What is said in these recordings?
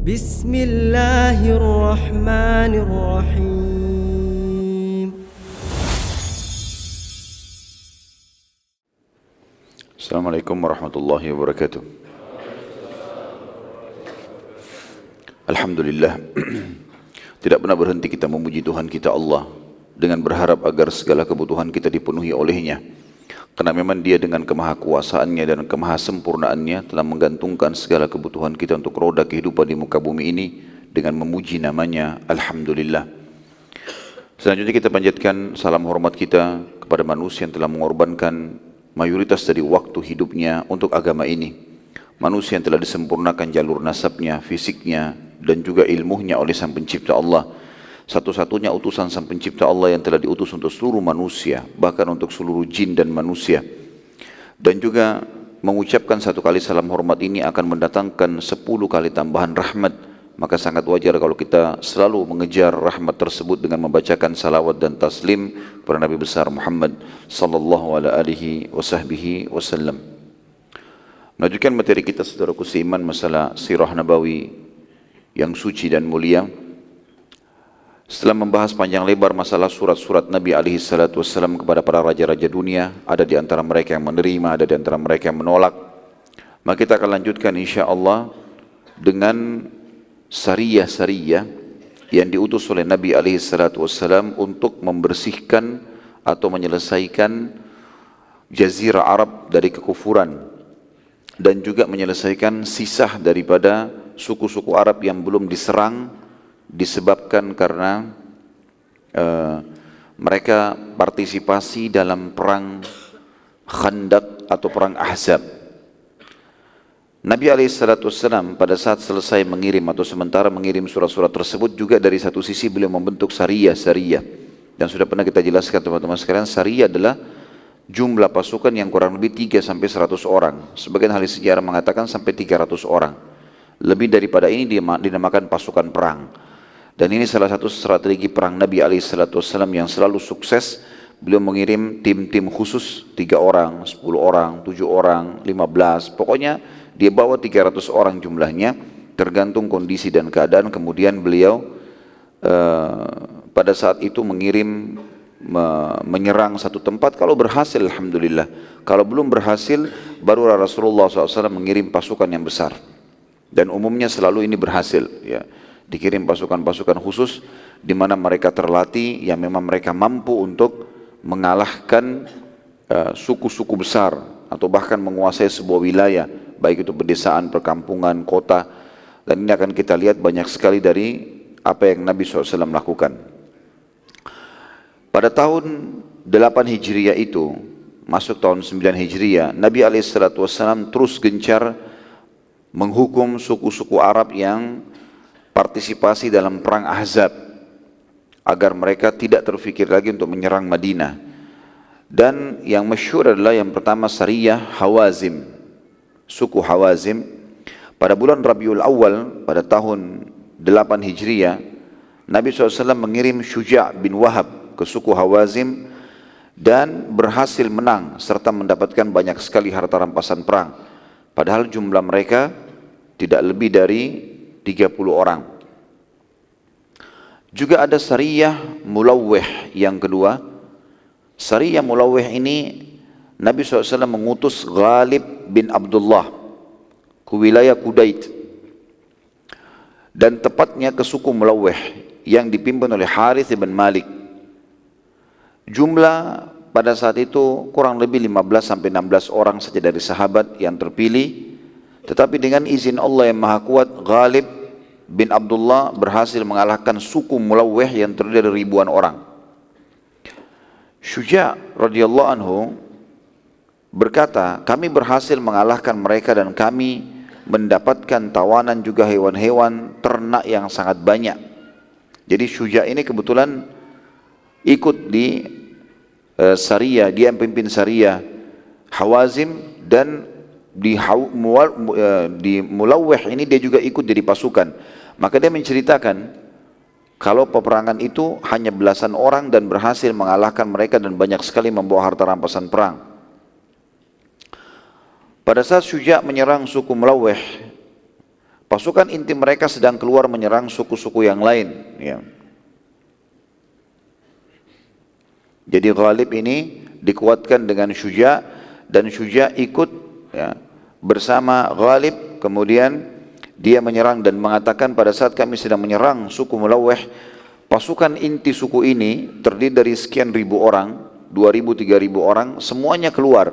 Bismillahirrahmanirrahim. Assalamualaikum warahmatullahi wabarakatuh. Alhamdulillah, tidak pernah berhenti kita memuji Tuhan kita Allah dengan berharap agar segala kebutuhan kita dipenuhi olehnya. Karena memang Dia dengan kemahakuasaannya dan kemahasempurnaannya telah menggantungkan segala kebutuhan kita untuk roda kehidupan di muka bumi ini dengan memuji namanya. Alhamdulillah. Selanjutnya kita panjatkan salam hormat kita kepada manusia yang telah mengorbankan mayoritas dari waktu hidupnya untuk agama ini. Manusia yang telah disempurnakan jalur nasabnya, fisiknya, dan juga ilmunya oleh Sang Pencipta Allah. Satu-satunya utusan Sang Pencipta Allah yang telah diutus untuk seluruh manusia, bahkan untuk seluruh jin dan manusia. Dan juga mengucapkan satu kali salam hormat ini akan mendatangkan 10 kali tambahan rahmat. Maka sangat wajar kalau kita selalu mengejar rahmat tersebut dengan membacakan salawat dan taslim kepada Nabi besar Muhammad sallallahu alaihi wasallam. Melanjutkan materi kita saudaraku seiman masalah sirah nabawi yang suci dan mulia. Setelah membahas panjang lebar masalah surat-surat Nabi alaihi salatu wasallam kepada para raja-raja dunia, ada di antara mereka yang menerima, ada di antara mereka yang menolak. Maka kita akan lanjutkan insyaallah dengan sariyah-sariyah yang diutus oleh Nabi alaihi salatu wassalam untuk membersihkan atau menyelesaikan jazirah Arab dari kekufuran dan juga menyelesaikan sisa daripada suku-suku Arab yang belum diserang disebabkan karena mereka partisipasi dalam perang Khandaq atau perang Ahzab. Nabi SAW pada saat selesai mengirim atau sementara mengirim surat-surat tersebut juga dari satu sisi beliau membentuk sariyah-sariyah. Dan sudah pernah kita jelaskan teman-teman sekalian, sariyah adalah jumlah pasukan yang kurang lebih 3 sampai 100 orang. Sebagian ahli sejarah mengatakan sampai 300 orang. Lebih daripada ini dinamakan pasukan perang. Dan ini salah satu strategi perang Nabi SAW yang selalu sukses. Beliau mengirim tim-tim khusus 3 orang, 10 orang, 7 orang, 15, pokoknya dia bawa 300 orang jumlahnya, tergantung kondisi dan keadaan. Kemudian beliau pada saat itu mengirim menyerang satu tempat. Kalau berhasil alhamdulillah, kalau belum berhasil baru Rasulullah SAW mengirim pasukan yang besar. Dan umumnya selalu ini berhasil, ya. Dikirim pasukan-pasukan khusus di mana mereka terlatih, yang memang mereka mampu untuk mengalahkan suku-suku besar atau bahkan menguasai sebuah wilayah, baik itu pedesaan, perkampungan, kota. Dan ini akan kita lihat banyak sekali dari apa yang Nabi SAW lakukan. Pada tahun 8 Hijriah itu, masuk tahun 9 Hijriah, Nabi SAW terus gencar menghukum suku-suku Arab yang partisipasi dalam perang Ahzab, agar mereka tidak terfikir lagi untuk menyerang Madinah. Dan yang masyhur adalah yang pertama sariyah Hawazim, suku Hawazim. Pada bulan Rabiul Awal pada tahun 8 Hijriah, Nabi SAW mengirim Syuja' bin Wahab ke suku Hawazim dan berhasil menang serta mendapatkan banyak sekali harta rampasan perang. Padahal jumlah mereka tidak lebih dari 30 orang. Juga ada sariyah Mulawih yang kedua. Sariyah Mulawih ini Nabi SAW mengutus Ghalib bin Abdullah ke wilayah Qudait dan tepatnya ke suku Mulawih yang dipimpin oleh Harith bin Malik. Jumlah pada saat itu kurang lebih 15 sampai 16 orang saja dari sahabat yang terpilih. Tetapi dengan izin Allah yang Maha Kuat, Ghalib bin Abdullah berhasil mengalahkan suku Mulawih yang terdiri dari ribuan orang. Syuja' radhiyallahu anhu berkata, kami berhasil mengalahkan mereka dan kami mendapatkan tawanan juga hewan-hewan ternak yang sangat banyak. Jadi Syuja' ini kebetulan ikut di sariyah, dia yang pimpin sariyah Hawazim, dan di Mulawih ini dia juga ikut jadi pasukan. Maka dia menceritakan kalau peperangan itu hanya belasan orang dan berhasil mengalahkan mereka dan banyak sekali membawa harta rampasan perang. Pada saat Syuja' menyerang suku Mulawih, pasukan inti mereka sedang keluar menyerang suku-suku yang lain. Ya. Jadi Ghalib ini dikuatkan dengan Syuja, dan Syuja ikut ya, bersama Ghalib, kemudian dia menyerang dan mengatakan pada saat kami sedang menyerang suku Mulawih, pasukan inti suku ini terdiri dari sekian ribu orang, 2.000, 3.000 orang, semuanya keluar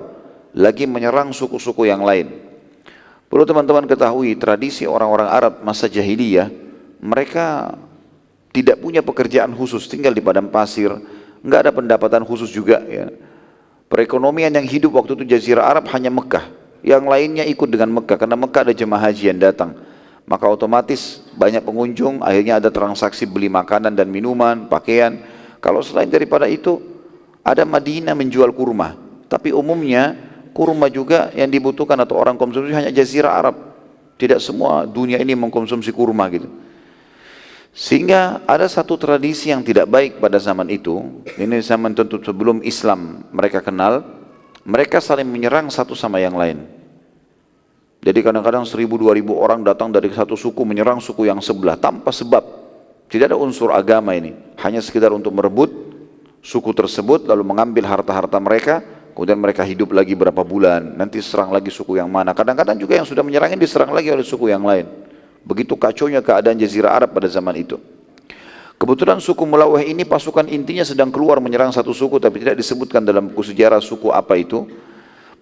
lagi menyerang suku-suku yang lain. Perlu teman-teman ketahui, tradisi orang-orang Arab masa jahiliyah, mereka tidak punya pekerjaan khusus, tinggal di padang pasir, nggak ada pendapatan khusus juga. Ya. Perekonomian yang hidup waktu itu Jazirah Arab hanya Mekah, yang lainnya ikut dengan Mekah, karena Mekah ada jemaah haji yang datang. Maka otomatis banyak pengunjung, akhirnya ada transaksi beli makanan dan minuman, pakaian. Kalau selain daripada itu, ada Madinah menjual kurma. Tapi umumnya kurma juga yang dibutuhkan atau orang konsumsi hanya Jazirah Arab. Tidak semua dunia ini mengkonsumsi kurma gitu. Sehingga ada satu tradisi yang tidak baik pada zaman itu. Ini zaman tentu sebelum Islam mereka kenal. Mereka saling menyerang satu sama yang lain. Jadi kadang-kadang 1.000-2.000 orang datang dari satu suku menyerang suku yang sebelah tanpa sebab. Tidak ada unsur agama ini. Hanya sekedar untuk merebut suku tersebut lalu mengambil harta-harta mereka. Kemudian mereka hidup lagi berapa bulan. Nanti serang lagi suku yang mana. Kadang-kadang juga yang sudah menyerang ini diserang lagi oleh suku yang lain. Begitu kacaunya keadaan Jazirah Arab pada zaman itu. Kebetulan suku Mulawih ini pasukan intinya sedang keluar menyerang satu suku, tapi tidak disebutkan dalam buku sejarah suku apa itu.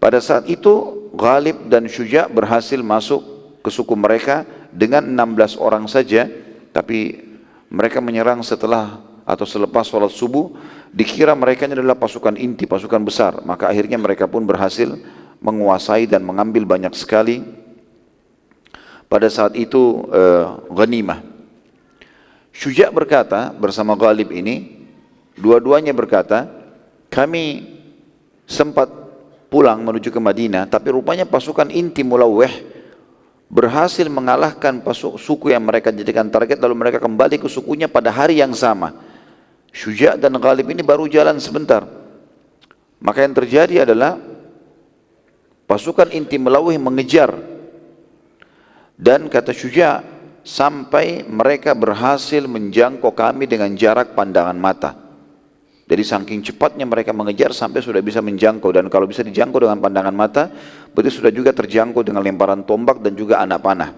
Pada saat itu Ghalib dan Syuja berhasil masuk ke suku mereka dengan 16 orang saja, tapi mereka menyerang setelah atau selepas sholat subuh. Dikira mereka adalah pasukan inti, pasukan besar, maka akhirnya mereka pun berhasil menguasai dan mengambil banyak sekali pada saat itu ghanimah. Syuja berkata bersama Ghalib ini, dua-duanya berkata, kami sempat pulang menuju ke Madinah, tapi rupanya pasukan inti Mulawih berhasil mengalahkan suku yang mereka jadikan target, lalu mereka kembali ke sukunya pada hari yang sama. Syuja dan Ghalib ini baru jalan sebentar. Maka yang terjadi adalah pasukan inti Mulawih mengejar, dan kata Syuja, sampai mereka berhasil menjangkau kami dengan jarak pandangan mata. Jadi saking cepatnya mereka mengejar sampai sudah bisa menjangkau, dan kalau bisa dijangkau dengan pandangan mata, berarti sudah juga terjangkau dengan lemparan tombak dan juga anak panah.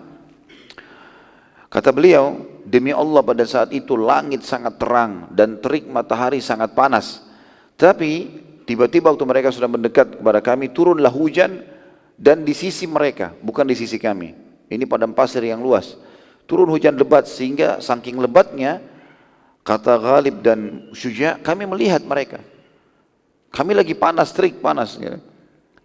Kata beliau, demi Allah pada saat itu langit sangat terang dan terik matahari sangat panas. Tapi tiba-tiba waktu mereka sudah mendekat kepada kami, turunlah hujan, dan di sisi mereka, bukan di sisi kami. Ini padang pasir yang luas. Turun hujan lebat, sehingga saking lebatnya, kata Ghalib dan Syuja, kami melihat mereka. Kami lagi panas, terik panas. Ya.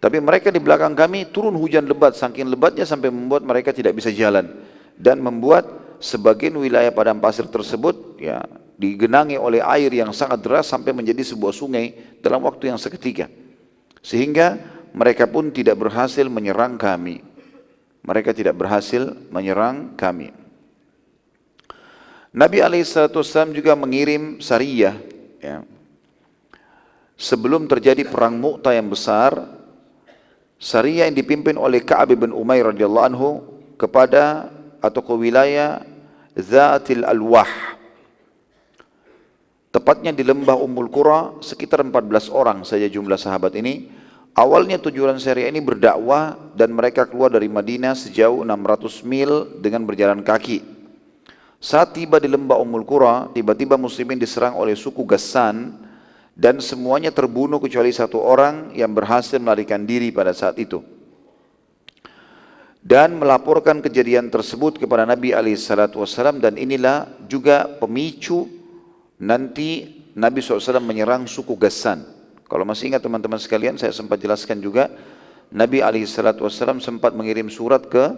Tapi mereka di belakang kami turun hujan lebat, saking lebatnya sampai membuat mereka tidak bisa jalan. Dan membuat sebagian wilayah padang pasir tersebut ya, digenangi oleh air yang sangat deras sampai menjadi sebuah sungai dalam waktu yang seketika. Sehingga mereka pun tidak berhasil menyerang kami. Mereka tidak berhasil menyerang kami. Nabi SAW juga mengirim sariyah ya. Sebelum terjadi perang Mu'tah yang besar, sariyah yang dipimpin oleh Ka'ab bin Umair radhiyallahu anhu kepada atau ke wilayah Zatil Alwah, tepatnya di lembah Ummul Qura, sekitar 14 orang saja jumlah sahabat ini. Awalnya tujuan sariyah ini berdakwah, dan mereka keluar dari Madinah sejauh 600 mil dengan berjalan kaki. Saat tiba di lembah Ummul Qura, tiba-tiba muslimin diserang oleh suku Ghassan, dan semuanya terbunuh kecuali satu orang yang berhasil melarikan diri pada saat itu. Dan melaporkan kejadian tersebut kepada Nabi SAW, dan inilah juga pemicu nanti Nabi SAW menyerang suku Ghassan. Kalau masih ingat teman-teman sekalian, saya sempat jelaskan juga, Nabi SAW sempat mengirim surat ke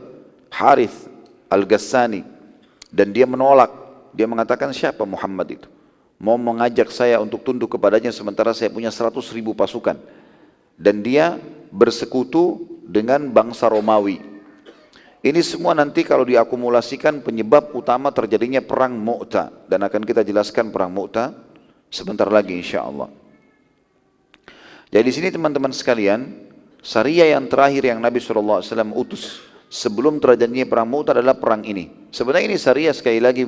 Harith Al-Ghassani, dan dia menolak. Dia mengatakan, siapa Muhammad itu? Mau mengajak saya untuk tunduk kepadanya sementara saya punya 100.000 pasukan. Dan dia bersekutu dengan bangsa Romawi. Ini semua nanti kalau diakumulasikan penyebab utama terjadinya perang Mu'tah. Dan akan kita jelaskan perang Mu'tah sebentar lagi insyaAllah. Jadi di sini teman-teman sekalian, sariyah yang terakhir yang Nabi SAW utus sebelum terjadinya perang Mu'tah adalah perang ini. Sebenarnya ini syariah sekali lagi,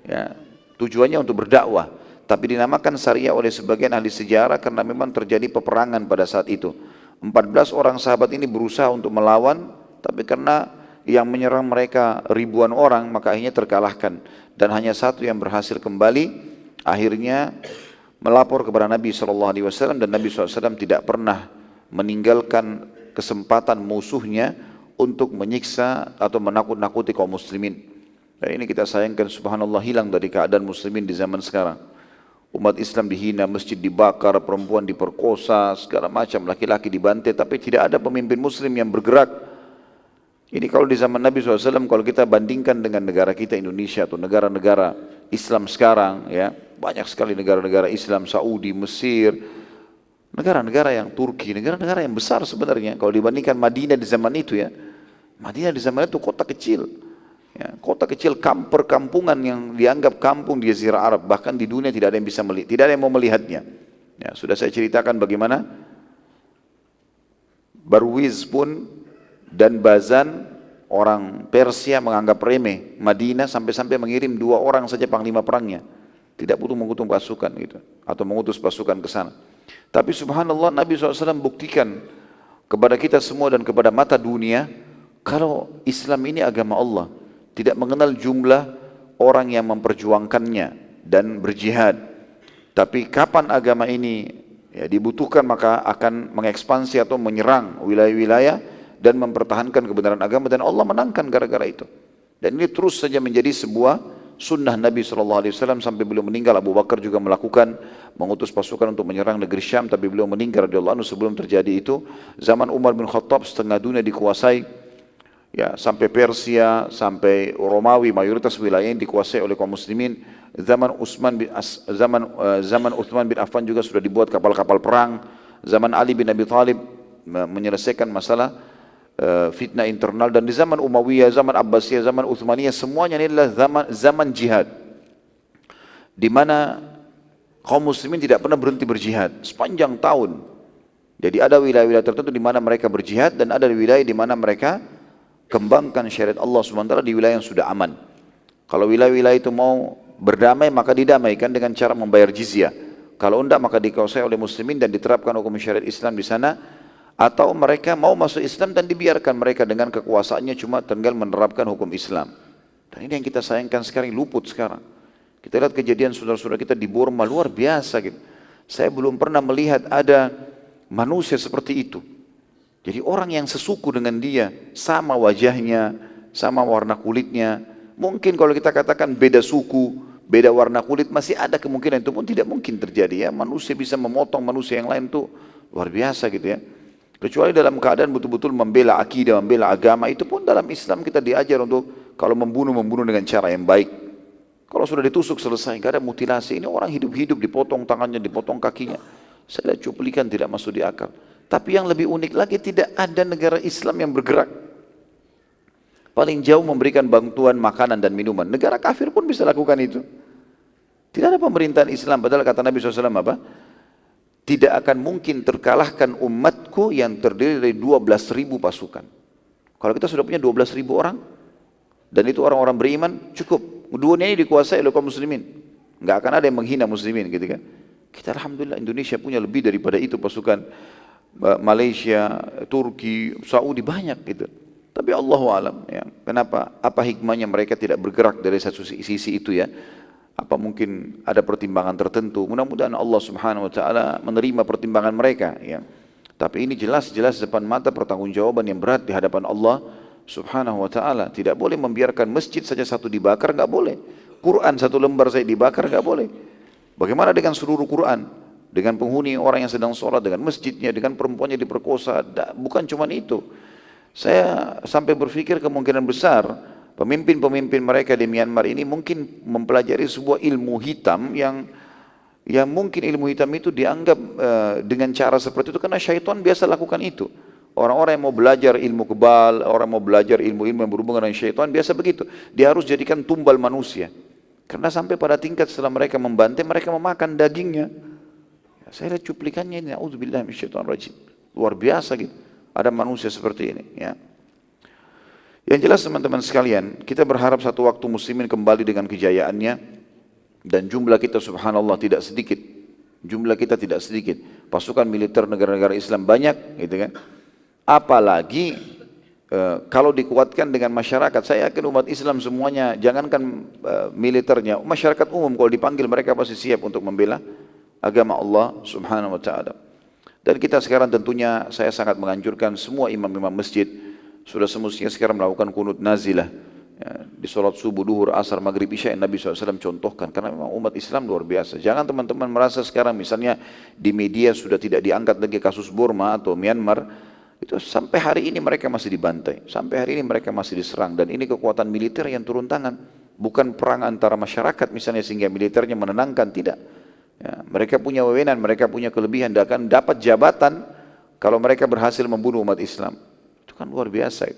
ya, tujuannya untuk berdakwah, tapi dinamakan syariah oleh sebagian ahli sejarah karena memang terjadi peperangan pada saat itu. 14 orang sahabat ini berusaha untuk melawan, tapi karena yang menyerang mereka ribuan orang, maka akhirnya terkalahkan. Dan hanya satu yang berhasil kembali, akhirnya melapor kepada Nabi SAW, dan Nabi SAW tidak pernah meninggalkan kesempatan musuhnya untuk menyiksa atau menakut-nakuti kaum muslimin. Dan ini kita sayangkan, subhanallah, hilang dari keadaan muslimin di zaman sekarang. Umat Islam dihina, masjid dibakar, perempuan diperkosa, segala macam, laki-laki dibantai, tapi tidak ada pemimpin muslim yang bergerak. Ini kalau di zaman Nabi SAW, kalau kita bandingkan dengan negara kita Indonesia atau negara-negara Islam sekarang, ya, banyak sekali negara-negara Islam, Saudi, Mesir, negara-negara yang Turki, negara-negara yang besar sebenarnya. Kalau dibandingkan Madinah di zaman itu, ya, Madinah di zaman itu kota kecil, ya, kota kecil, perkampungan yang dianggap kampung di Jazirah Arab, bahkan di dunia tidak ada yang bisa melihat, tidak ada yang mau melihatnya. Ya, sudah saya ceritakan bagaimana Barwiz pun dan Bazan, orang Persia, menganggap remeh Madinah sampai-sampai mengirim 2 orang saja panglima perangnya, tidak butuh mengutus pasukan gitu, atau mengutus pasukan ke sana. Tapi subhanallah, Nabi SAW buktikan kepada kita semua dan kepada mata dunia kalau Islam ini agama Allah, tidak mengenal jumlah orang yang memperjuangkannya dan berjihad. Tapi kapan agama ini, ya, dibutuhkan, maka akan mengekspansi atau menyerang wilayah-wilayah dan mempertahankan kebenaran agama, dan Allah menangkan gara-gara itu. Dan ini terus saja menjadi sebuah sunnah Nabi SAW sampai beliau meninggal. Abu Bakar juga melakukan, mengutus pasukan untuk menyerang negeri Syam, tapi beliau meninggal radhiyallahu anhu sebelum terjadi itu. Zaman Umar bin Khattab setengah dunia dikuasai, ya, sampai Persia, sampai Romawi, mayoritas wilayah yang dikuasai oleh kaum muslimin. Zaman Uthman bin Affan juga sudah dibuat kapal-kapal perang. Zaman Ali bin Abi Thalib menyelesaikan masalah fitnah internal, dan di zaman Umayyah, zaman Abbasiyah, zaman Uthmaniyah, semuanya ini adalah zaman jihad, di mana kaum muslimin tidak pernah berhenti berjihad sepanjang tahun. Jadi ada wilayah-wilayah tertentu di mana mereka berjihad, dan ada wilayah di mana mereka kembangkan syariat Allah SWT di wilayah yang sudah aman. Kalau wilayah-wilayah itu mau berdamai, maka didamaikan dengan cara membayar jizyah. Kalau tidak, maka dikuasai oleh muslimin dan diterapkan hukum syariat Islam di sana. Atau mereka mau masuk Islam dan dibiarkan mereka dengan kekuasaannya cuma tinggal menerapkan hukum Islam. Dan ini yang kita sayangkan sekarang, luput sekarang. Kita lihat kejadian saudara-saudara kita di Burma, luar biasa gitu. Saya belum pernah melihat ada manusia seperti itu. Jadi orang yang sesuku dengan dia, sama wajahnya, sama warna kulitnya. Mungkin kalau kita katakan beda suku, beda warna kulit, masih ada kemungkinan, itu pun tidak mungkin terjadi, ya. Manusia bisa memotong manusia yang lain, tuh luar biasa gitu, ya. Kecuali dalam keadaan betul-betul membela akidah, membela agama, itu pun dalam Islam kita diajar untuk kalau membunuh dengan cara yang baik. Kalau sudah ditusuk selesai, tidak ada mutilasi. Ini orang hidup-hidup, dipotong tangannya, dipotong kakinya. Saya lihat cuplikan tidak masuk di akal. Tapi yang lebih unik lagi, tidak ada negara Islam yang bergerak. Paling jauh memberikan bantuan makanan dan minuman. Negara kafir pun bisa lakukan itu. Tidak ada pemerintahan Islam, padahal kata Nabi SAW apa? Tidak akan mungkin terkalahkan umatku yang terdiri dari 12.000 pasukan. Kalau kita sudah punya 12.000 orang, dan itu orang-orang beriman, cukup. Dunia ini dikuasai oleh kaum muslimin. Enggak akan ada yang menghina muslimin gitu kan. Kita alhamdulillah Indonesia punya lebih daripada itu pasukan. Malaysia, Turki, Saudi, banyak gitu. Tapi Allahu alam, ya. Kenapa? Apa hikmahnya mereka tidak bergerak dari satu sisi itu, ya? Apa mungkin ada pertimbangan tertentu? Mudah-mudahan Allah Subhanahu wa taala menerima pertimbangan mereka, ya. Tapi ini jelas-jelas depan mata pertanggungjawaban yang berat di hadapan Allah Subhanahu wa taala. Tidak boleh membiarkan masjid saja satu dibakar, enggak boleh. Quran satu lembar saja dibakar, enggak boleh. Bagaimana dengan seluruh Quran? Dengan penghuni orang yang sedang sholat, dengan masjidnya, dengan perempuannya diperkosa. Bukan cuma itu. Saya sampai berpikir kemungkinan besar pemimpin-pemimpin mereka di Myanmar ini mungkin mempelajari sebuah ilmu hitam yang mungkin ilmu hitam itu dianggap dengan cara seperti itu karena syaitan biasa lakukan itu. Orang-orang yang mau belajar ilmu kebal, orang mau belajar ilmu-ilmu yang berhubungan dengan syaitan biasa begitu. Dia harus jadikan tumbal manusia. Karena sampai pada tingkat setelah mereka membantai, mereka memakan dagingnya. Saya lihat cuplikannya ini, na'udzubillah minasyaitonir rajim. Luar biasa gitu. Ada manusia seperti ini, ya. Yang jelas teman-teman sekalian, kita berharap satu waktu muslimin kembali dengan kejayaannya, dan jumlah kita subhanallah tidak sedikit. Jumlah kita tidak sedikit. Pasukan militer negara-negara Islam banyak, gitu kan. Apalagi kalau dikuatkan dengan masyarakat, saya yakin umat Islam semuanya, jangankan militernya, masyarakat umum kalau dipanggil mereka pasti siap untuk membela agama Allah subhanahu wa ta'ala. Dan kita sekarang tentunya saya sangat menganjurkan semua imam-imam masjid sudah semestinya sekarang melakukan kunut nazilah ya, di sholat subuh, duhur, asar, maghrib, isya yang Nabi SAW contohkan, karena memang umat Islam luar biasa. Jangan teman-teman merasa sekarang misalnya di media sudah tidak diangkat lagi kasus Burma atau Myanmar, itu sampai hari ini mereka masih dibantai, sampai hari ini mereka masih diserang, dan ini kekuatan militer yang turun tangan, bukan perang antara masyarakat misalnya sehingga militernya menenangkan, tidak. Ya, mereka punya wewenang, mereka punya kelebihan, dan akan dapat jabatan kalau mereka berhasil membunuh umat Islam. Itu kan luar biasa.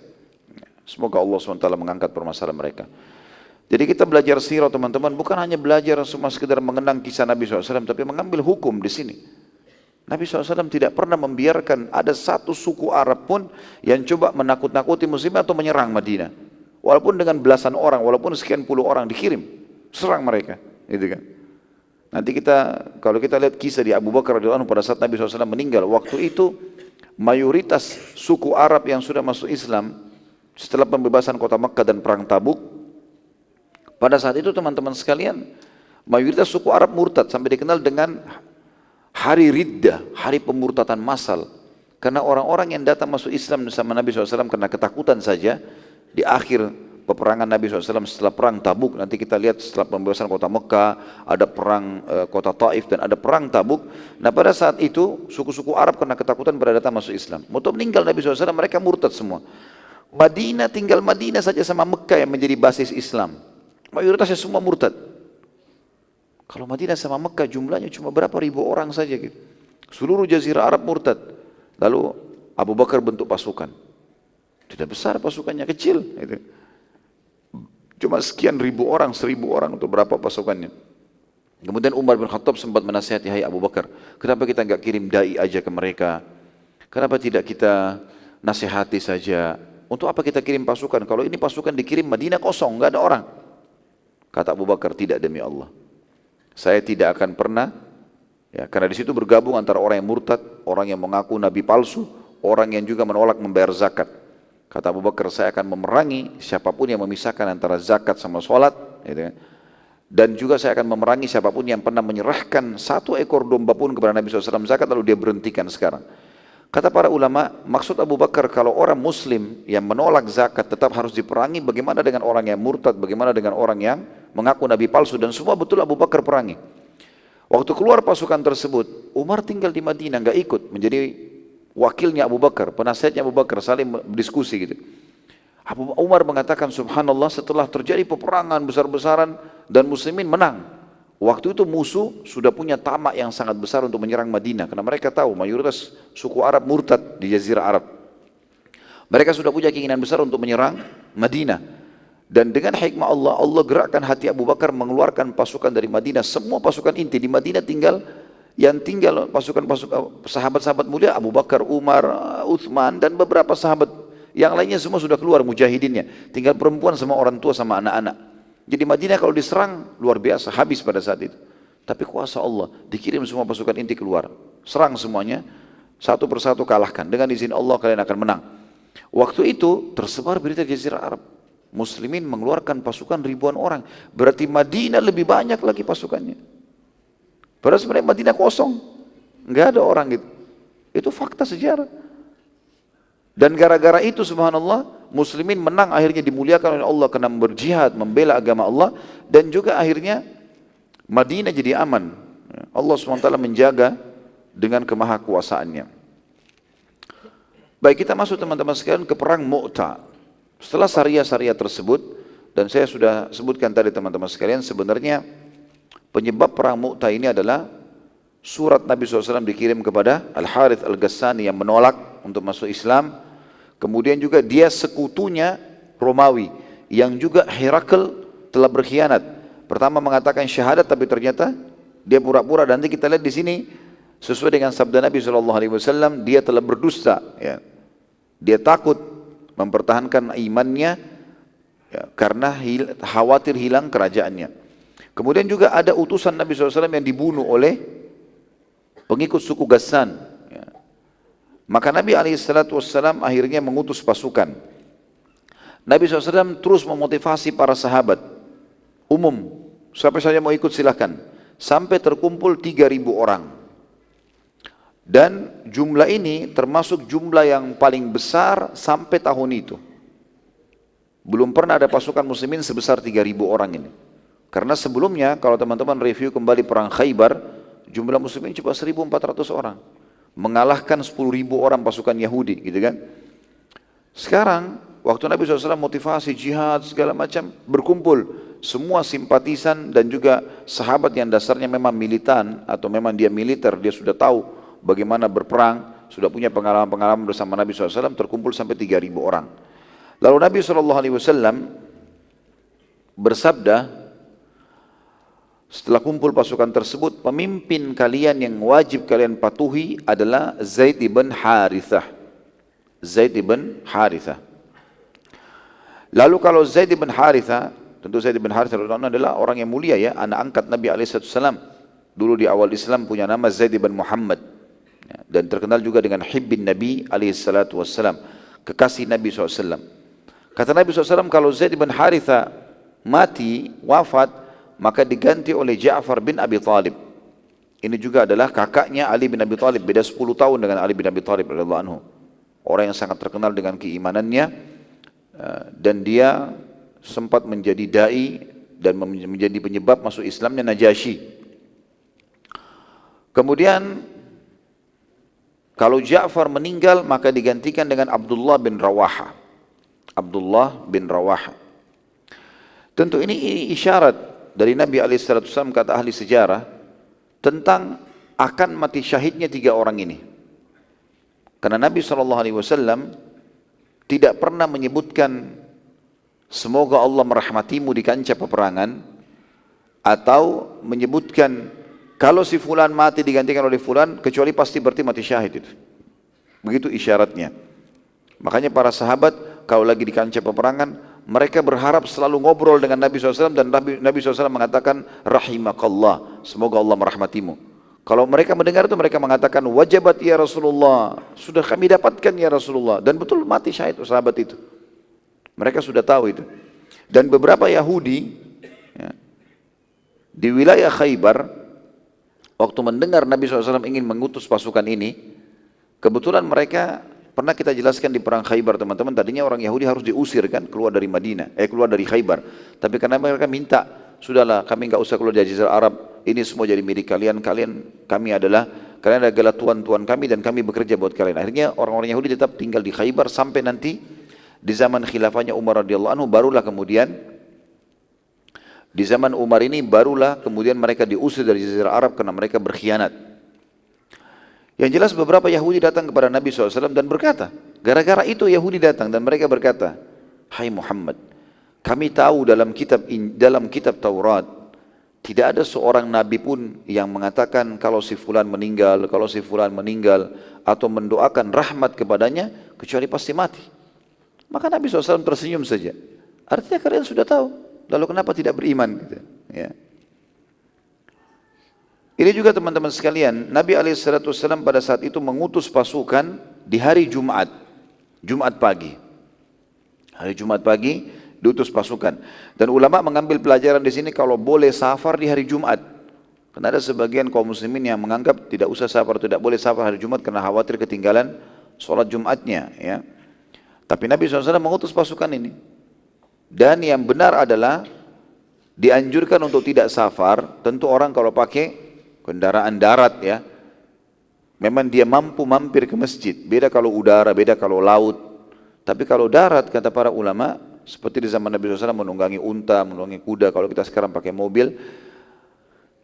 Semoga Allah SWT mengangkat permasalahan mereka. Jadi kita belajar sirah teman-teman, bukan hanya belajar cuma sekedar mengenang kisah Nabi SAW, tapi mengambil hukum di sini. Nabi SAW tidak pernah membiarkan ada satu suku Arab pun yang coba menakut-nakuti muslim atau menyerang Madinah. Walaupun dengan belasan orang, walaupun sekian puluh orang dikirim, serang mereka. Gitu kan. Nanti kalau kita lihat kisah di Abu Bakar radhiyallahu anhu pada saat Nabi SAW meninggal, waktu itu mayoritas suku Arab yang sudah masuk Islam setelah pembebasan kota Makkah dan perang Tabuk, pada saat itu teman-teman sekalian, mayoritas suku Arab murtad sampai dikenal dengan hari Riddah, hari pemurtadan massal. Karena orang-orang yang datang masuk Islam bersama Nabi SAW karena ketakutan saja, di akhir peperangan Nabi SAW setelah perang Tabuk, nanti kita lihat setelah pembebasan kota Mekah, ada perang kota Taif dan ada perang Tabuk. Nah pada saat itu suku-suku Arab karena ketakutan pada datang masuk Islam. Waktu meninggal Nabi SAW mereka murtad semua. Madinah, tinggal Madinah saja sama Mekah yang menjadi basis Islam, mayoritasnya semua murtad. Kalau Madinah sama Mekah jumlahnya cuma berapa ribu orang saja gitu. Seluruh jazirah Arab murtad. Lalu Abu Bakar bentuk pasukan. Tidak besar pasukannya, kecil gitu. Cuma sekian ribu orang, 1000 orang untuk berapa pasukannya. Kemudian Umar bin Khattab sempat menasihati, hai Abu Bakar, kenapa kita enggak kirim dai aja ke mereka? Kenapa tidak kita nasihati saja? Untuk apa kita kirim pasukan? Kalau ini pasukan dikirim Madinah kosong, enggak ada orang. Kata Abu Bakar, tidak demi Allah. Saya tidak akan pernah, ya, karena di situ bergabung antara orang yang murtad, orang yang mengaku nabi palsu, orang yang juga menolak membayar zakat. Kata Abu Bakar, saya akan memerangi siapapun yang memisahkan antara zakat sama sholat, gitu. Dan juga saya akan memerangi siapapun yang pernah menyerahkan satu ekor domba pun kepada Nabi SAW zakat lalu dia berhentikan sekarang. Kata para ulama, maksud Abu Bakar kalau orang muslim yang menolak zakat tetap harus diperangi, bagaimana dengan orang yang murtad, bagaimana dengan orang yang mengaku nabi palsu, dan semua betul Abu Bakar perangi. Waktu keluar pasukan tersebut, Umar tinggal di Madinah, enggak ikut, menjadi wakilnya Abu Bakar, penasihatnya Abu Bakar, saling berdiskusi gitu. Umar mengatakan, subhanallah, setelah terjadi peperangan besar-besaran dan muslimin menang, waktu itu musuh sudah punya tamak yang sangat besar untuk menyerang Madinah, karena mereka tahu mayoritas suku Arab murtad di Jazirah Arab. Mereka sudah punya keinginan besar untuk menyerang Madinah. Dan dengan hikmah Allah, Allah gerakkan hati Abu Bakar mengeluarkan pasukan dari Madinah. Semua pasukan inti di Madinah tinggal pasukan-pasukan sahabat-sahabat mulia, Abu Bakar, Umar, Uthman, dan beberapa sahabat. Yang lainnya semua sudah keluar mujahidinnya. Tinggal perempuan sama orang tua sama anak-anak. Jadi Madinah kalau diserang luar biasa, habis pada saat itu. Tapi kuasa Allah, dikirim semua pasukan inti keluar. Serang semuanya, satu persatu kalahkan. Dengan izin Allah kalian akan menang. Waktu itu tersebar berita di Jazirah Arab. Muslimin mengeluarkan pasukan ribuan orang. Berarti Madinah lebih banyak lagi pasukannya. Padahal sebenarnya Madinah kosong. Enggak ada orang gitu. Itu fakta sejarah. Dan gara-gara itu subhanallah, muslimin menang, akhirnya dimuliakan oleh Allah karena berjihad, membela agama Allah. Dan juga akhirnya Madinah jadi aman. Allah SWT menjaga dengan kemahakuasaannya. Baik, kita masuk teman-teman sekalian ke perang Mu'tah. Setelah syariah-syariah tersebut, dan saya sudah sebutkan tadi teman-teman sekalian, sebenarnya penyebab perang Mu'tah ini adalah surat Nabi SAW dikirim kepada Al-Harith Al-Ghassani yang menolak untuk masuk Islam. Kemudian juga dia sekutunya Romawi, yang juga Herakl telah berkhianat. Pertama mengatakan syahadat, tapi ternyata dia pura-pura. Dan nanti kita lihat di sini, sesuai dengan sabda Nabi SAW, dia telah berdusta. Ya. Dia takut mempertahankan imannya ya, karena khawatir hilang kerajaannya. Kemudian juga ada utusan Nabi SAW yang dibunuh oleh pengikut suku Ghassan. Ya. Maka Nabi SAW akhirnya mengutus pasukan. Nabi SAW terus memotivasi para sahabat umum, siapa saja mau ikut silahkan, sampai terkumpul 3.000 orang. Dan jumlah ini termasuk jumlah yang paling besar sampai tahun itu. Belum pernah ada pasukan muslimin sebesar 3.000 orang ini. Karena sebelumnya kalau teman-teman review kembali perang Khaybar, jumlah muslimin cuma 1.400 orang. Mengalahkan 10.000 orang pasukan Yahudi gitu kan. Sekarang waktu Nabi SAW motivasi jihad segala macam, berkumpul semua simpatisan dan juga sahabat yang dasarnya memang militan atau memang dia militer, dia sudah tahu bagaimana berperang, sudah punya pengalaman-pengalaman bersama Nabi SAW, terkumpul sampai 3.000 orang. Lalu Nabi SAW bersabda, setelah kumpul pasukan tersebut, pemimpin kalian yang wajib kalian patuhi adalah Zaid ibn Harithah. Zaid ibn Harithah. Lalu kalau Zaid ibn Harithah, tentu Zaid ibn Harithah adalah orang yang mulia ya, anak angkat Nabi SAW. Dulu di awal Islam punya nama Zaid ibn Muhammad. Dan terkenal juga dengan Hibbin Nabi SAW, kekasih Nabi SAW. Kata Nabi SAW, kalau Zaid bin Haritha mati, wafat, maka diganti oleh Ja'far bin Abi Talib. Ini juga adalah kakaknya Ali bin Abi Talib, beda 10 tahun dengan Ali bin Abi Talib radhiyallahu anhu. Orang yang sangat terkenal dengan keimanannya, dan dia sempat menjadi da'i dan menjadi penyebab masuk Islamnya Najasyi. Kemudian kalau Ja'far meninggal maka digantikan dengan Abdullah bin Rawaha. Abdullah bin Rawaha. Tentu ini isyarat dari Nabi SAW, kata ahli sejarah, tentang akan mati syahidnya 3 orang ini. Karena Nabi SAW tidak pernah menyebutkan semoga Allah merahmatimu di kancah peperangan, atau menyebutkan kalau si fulan mati digantikan oleh fulan, kecuali pasti berarti mati syahid itu. Begitu isyaratnya. Makanya para sahabat kalau lagi di kancah peperangan, mereka berharap selalu ngobrol dengan Nabi SAW, dan Nabi SAW mengatakan rahimakallah, semoga Allah merahmatimu. Kalau mereka mendengar itu, mereka mengatakan wajabat ya Rasulullah, sudah kami dapatkan ya Rasulullah. Dan betul mati syahid sahabat itu. Mereka sudah tahu itu. Dan beberapa Yahudi ya, di wilayah Khaybar, waktu mendengar Nabi SAW ingin mengutus pasukan ini, kebetulan mereka, pernah kita jelaskan di perang Khaybar teman-teman, tadinya orang Yahudi harus diusir kan, keluar dari keluar dari Khaybar. Tapi karena mereka minta, sudahlah kami enggak usah keluar dari Jazirah Arab, ini semua jadi milik kalian, kalian adalah tuan-tuan kami dan kami bekerja buat kalian. Akhirnya orang-orang Yahudi tetap tinggal di Khaybar sampai nanti di zaman khilafahnya Umar radhiyallahu anhu, barulah kemudian di zaman Umar ini barulah kemudian mereka diusir dari Jazirah Arab karena mereka berkhianat. Yang jelas beberapa Yahudi datang kepada Nabi SAW dan berkata, gara-gara itu Yahudi datang dan mereka berkata, hai Muhammad, kami tahu dalam kitab Taurat tidak ada seorang nabi pun yang mengatakan kalau si fulan meninggal, atau mendoakan rahmat kepadanya kecuali pasti mati. Maka Nabi SAW tersenyum saja. Artinya kalian sudah tahu, lalu kenapa tidak beriman? Gitu. Ya. Ini juga teman-teman sekalian, Nabi SAW pada saat itu mengutus pasukan di hari Jumat, Jumat pagi. Hari Jumat pagi diutus pasukan. Dan ulama mengambil pelajaran di sini kalau boleh safar di hari Jumat. Karena ada sebagian kaum muslimin yang menganggap tidak usah safar, tidak boleh safar hari Jumat karena khawatir ketinggalan sholat Jumatnya. Ya. Tapi Nabi SAW mengutus pasukan ini. Dan yang benar adalah dianjurkan untuk tidak safar. Tentu orang kalau pakai kendaraan darat ya, memang dia mampu mampir ke masjid. Beda kalau udara, beda kalau laut. Tapi kalau darat, kata para ulama, seperti di zaman Nabi SAW menunggangi unta, menunggangi kuda, kalau kita sekarang pakai mobil,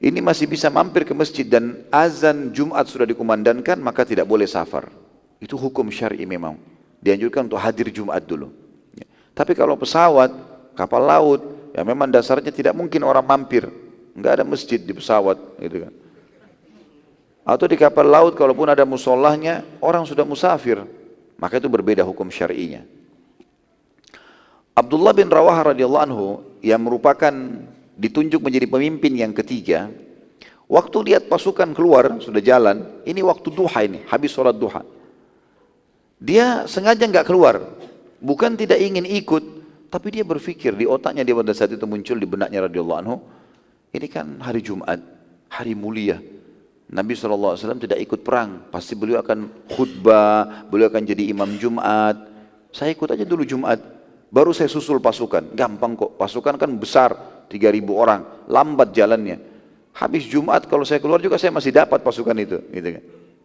ini masih bisa mampir ke masjid dan azan Jumat sudah dikumandangkan, maka tidak boleh safar. Itu hukum syar'i memang. Dianjurkan untuk hadir Jumat dulu. Tapi kalau pesawat, kapal laut, ya memang dasarnya tidak mungkin orang mampir. Enggak ada masjid di pesawat, gitu kan. Atau di kapal laut, kalaupun ada mushollahnya, orang sudah musafir. Maka itu berbeda hukum syar'inya. Abdullah bin Rawaha radhiyallahu anhu yang merupakan ditunjuk menjadi pemimpin yang ketiga, waktu lihat pasukan keluar sudah jalan, ini waktu duha ini, habis sholat duha. Dia sengaja nggak keluar, bukan tidak ingin ikut, tapi dia berpikir di otaknya, dia pada saat itu muncul di benaknya radhiyallahu anhu, ini kan hari Jumat, hari mulia. Nabi SAW tidak ikut perang, pasti beliau akan khutbah, beliau akan jadi imam Jumat. Saya ikut aja dulu Jumat, baru saya susul pasukan. Gampang kok, pasukan kan besar, 3.000 orang, lambat jalannya. Habis Jumat kalau saya keluar juga saya masih dapat pasukan itu, gitu kan.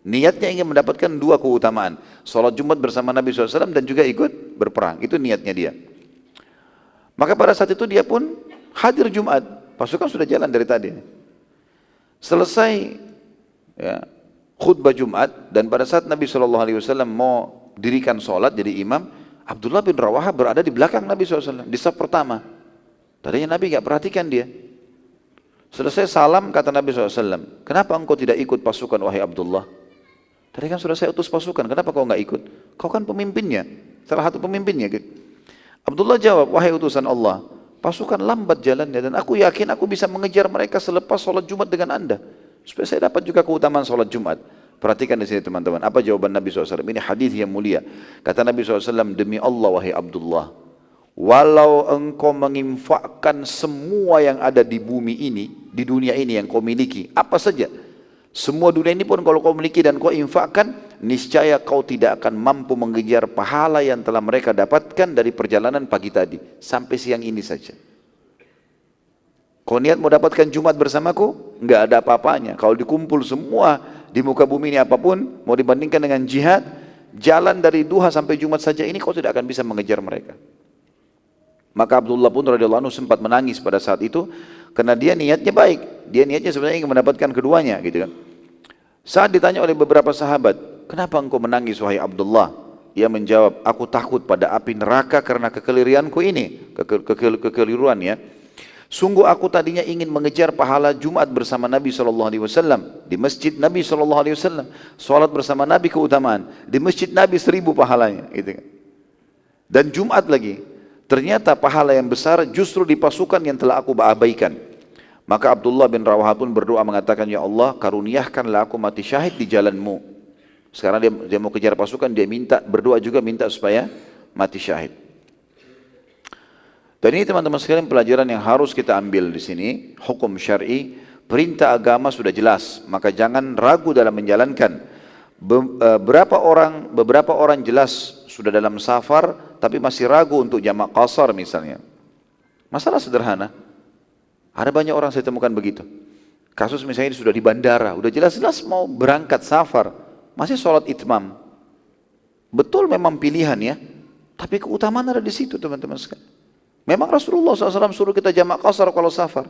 Niatnya ingin mendapatkan dua keutamaan, sholat Jumat bersama Nabi SAW dan juga ikut berperang. Itu niatnya dia. Maka pada saat itu dia pun hadir Jumat, pasukan sudah jalan dari tadi. Selesai ya, khutbah Jumat, dan pada saat Nabi SAW mau dirikan sholat jadi imam, Abdullah bin Rawaha berada di belakang Nabi SAW, di saf pertama. Tadinya Nabi nggak perhatikan dia. Selesai salam, kata Nabi SAW, kenapa engkau tidak ikut pasukan wahai Abdullah? Tadi kan sudah saya utus pasukan, kenapa kau nggak ikut? Kau kan pemimpinnya, salah satu pemimpinnya. Abdullah jawab, wahai utusan Allah, pasukan lambat jalannya dan aku yakin aku bisa mengejar mereka selepas sholat Jumat dengan anda, supaya saya dapat juga keutamaan sholat Jumat. Perhatikan di sini teman-teman, apa jawaban Nabi SAW? Ini hadis yang mulia. Kata Nabi SAW, demi Allah wahai Abdullah, walau engkau menginfakkan semua yang ada di bumi ini, di dunia ini yang kau miliki, apa saja, semua dunia ini pun kalau kau miliki dan kau infakkan, niscaya kau tidak akan mampu mengejar pahala yang telah mereka dapatkan dari perjalanan pagi tadi sampai siang ini saja. Kau niat mau dapatkan Jumat bersamaku, enggak ada apa-apanya. Kalau dikumpul semua di muka bumi ini apapun, mau dibandingkan dengan jihad, jalan dari duha sampai Jumat saja ini kau tidak akan bisa mengejar mereka. Maka Abdullah pun radhiyallahu anhu sempat menangis pada saat itu, karena dia niatnya baik, dia niatnya sebenarnya ingin mendapatkan keduanya, gitu kan. Saat ditanya oleh beberapa sahabat, kenapa engkau menangis wahai Abdullah? Ia menjawab, aku takut pada api neraka karena kekeliruanku ini, kekeliruan ya. Sungguh aku tadinya ingin mengejar pahala Jumat bersama Nabi SAW di masjid Nabi SAW, sholat bersama Nabi keutamaan, di masjid Nabi 1000 pahalanya, gitu kan. Dan Jumat lagi. Ternyata pahala yang besar justru di pasukan yang telah aku abaikan. Maka Abdullah bin Rawaha pun berdoa mengatakan, ya Allah, karuniakanlah aku mati syahid di jalanmu. Sekarang dia mau kejar pasukan, dia berdoa juga minta supaya mati syahid. Dan ini teman-teman sekalian pelajaran yang harus kita ambil di sini, hukum syar'i, perintah agama sudah jelas, maka jangan ragu dalam menjalankan. Beberapa orang jelas sudah dalam safar, tapi masih ragu untuk jamak qasar misalnya. Masalah sederhana. Ada banyak orang saya temukan begitu. Kasus misalnya sudah di bandara, udah jelas-jelas mau berangkat safar, masih sholat itmam. Betul memang pilihan ya, tapi keutamaan ada di situ teman-teman sekalian. Memang Rasulullah SAW suruh kita jamak qasar kalau safar.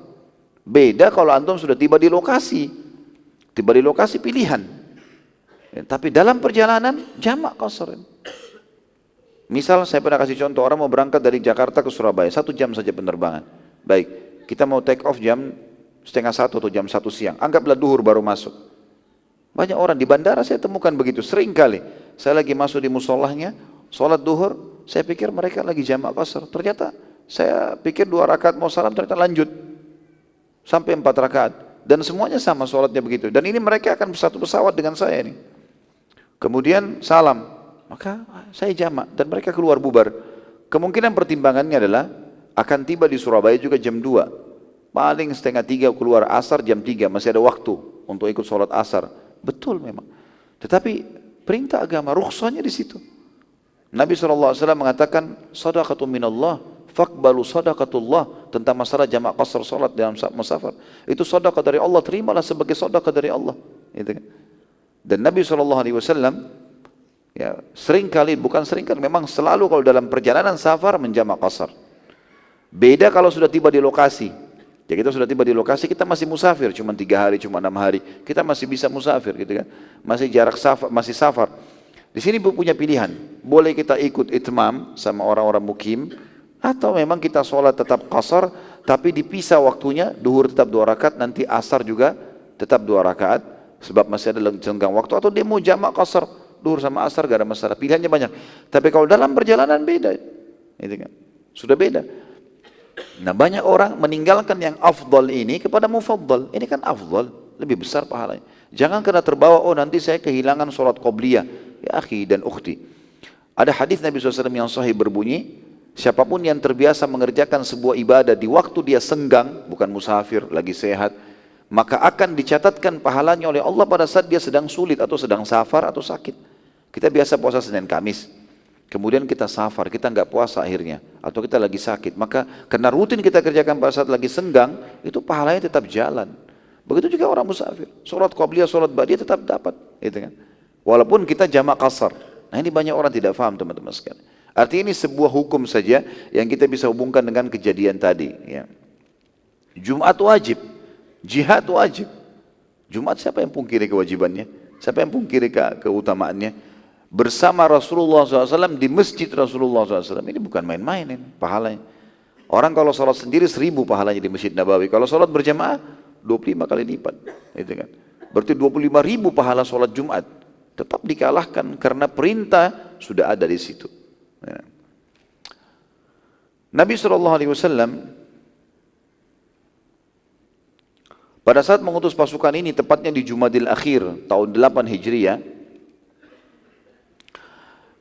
Beda kalau antum sudah tiba di lokasi. Tiba di lokasi pilihan. Tapi dalam perjalanan jamak qasar. Misal saya pernah kasih contoh, orang mau berangkat dari Jakarta ke Surabaya, 1 jam saja penerbangan. Baik, kita mau take off jam 12:30 atau jam 1 siang. Anggaplah duhur baru masuk. Banyak orang di bandara saya temukan begitu, sering kali. Saya lagi masuk di musolahnya, sholat duhur, saya pikir mereka lagi jamak qasar. Ternyata saya pikir 2 rakaat mau salam, ternyata lanjut sampai 4 rakaat. Dan semuanya sama sholatnya begitu. Dan ini mereka akan satu pesawat dengan saya ini. Kemudian salam, maka saya jamak dan mereka keluar bubar. Kemungkinan pertimbangannya adalah akan tiba di Surabaya juga jam 2. Paling 2:30 keluar asar jam 3, masih ada waktu untuk ikut sholat asar. Betul memang. Tetapi perintah agama, rukhsahnya di situ. Nabi SAW mengatakan, sadaqatu minallah, faqbalu sadaqatullah, tentang masalah jamak qasar sholat dalam musafir. Itu sedekah dari Allah, terimalah sebagai sedekah dari Allah. Gitu kan? Dan Nabi SAW ya, bukan sering kali, memang selalu kalau dalam perjalanan safar menjamak qasar. Beda kalau sudah tiba di lokasi. Ya kita sudah tiba di lokasi, kita masih musafir, cuma 3 hari, cuma 6 hari, kita masih bisa musafir, gitu kan? Masih jarak safar, masih safar. Di sini punya pilihan, boleh kita ikut itmam sama orang-orang mukim, atau memang kita sholat tetap qasar, tapi dipisah waktunya, duhur tetap 2 rakaat, nanti asar juga tetap 2 rakaat. Sebab masih ada lenggang waktu, atau dia mau jamak qasar, duhur sama asar gak ada masalah, pilihannya banyak. Tapi kalau dalam perjalanan beda, gitu kan. Sudah beda. Nah banyak orang meninggalkan yang afdal ini kepada mufaddal. Ini kan afdal, lebih besar pahalanya. Jangan karena terbawa, oh nanti saya kehilangan sholat qobliyah. Ya akhi dan ukhti. Ada hadis Nabi SAW yang sahih berbunyi, siapapun yang terbiasa mengerjakan sebuah ibadah di waktu dia senggang, bukan musafir, lagi sehat, maka akan dicatatkan pahalanya oleh Allah pada saat dia sedang sulit atau sedang safar atau sakit. Kita biasa puasa Senin Kamis, kemudian kita safar, kita nggak puasa akhirnya, atau kita lagi sakit, maka karena rutin kita kerjakan pada saat lagi senggang, itu pahalanya tetap jalan. Begitu juga orang musafir, sholat qabliyah, sholat ba'diyah tetap dapat, gitu kan? Walaupun kita jamak qasar. Nah ini banyak orang tidak paham teman-teman sekalian. Artinya ini sebuah hukum saja yang kita bisa hubungkan dengan kejadian tadi. Ya. Jumat wajib, jihad wajib. Jumat siapa yang pungkiri kewajibannya? Siapa yang pungkiri keutamaannya? Bersama Rasulullah SAW di masjid Rasulullah SAW. Ini bukan main-main ini pahalanya. Orang kalau sholat sendiri 1000 pahalanya di Masjid Nabawi. Kalau sholat berjamaah 25 kali lipat. Gitu kan. Berarti 25.000 pahala sholat Jumat. Tetap dikalahkan karena perintah sudah ada di situ. Ya. Nabi SAW pada saat mengutus pasukan ini, tepatnya di Jumadil Akhir tahun 8 Hijriah,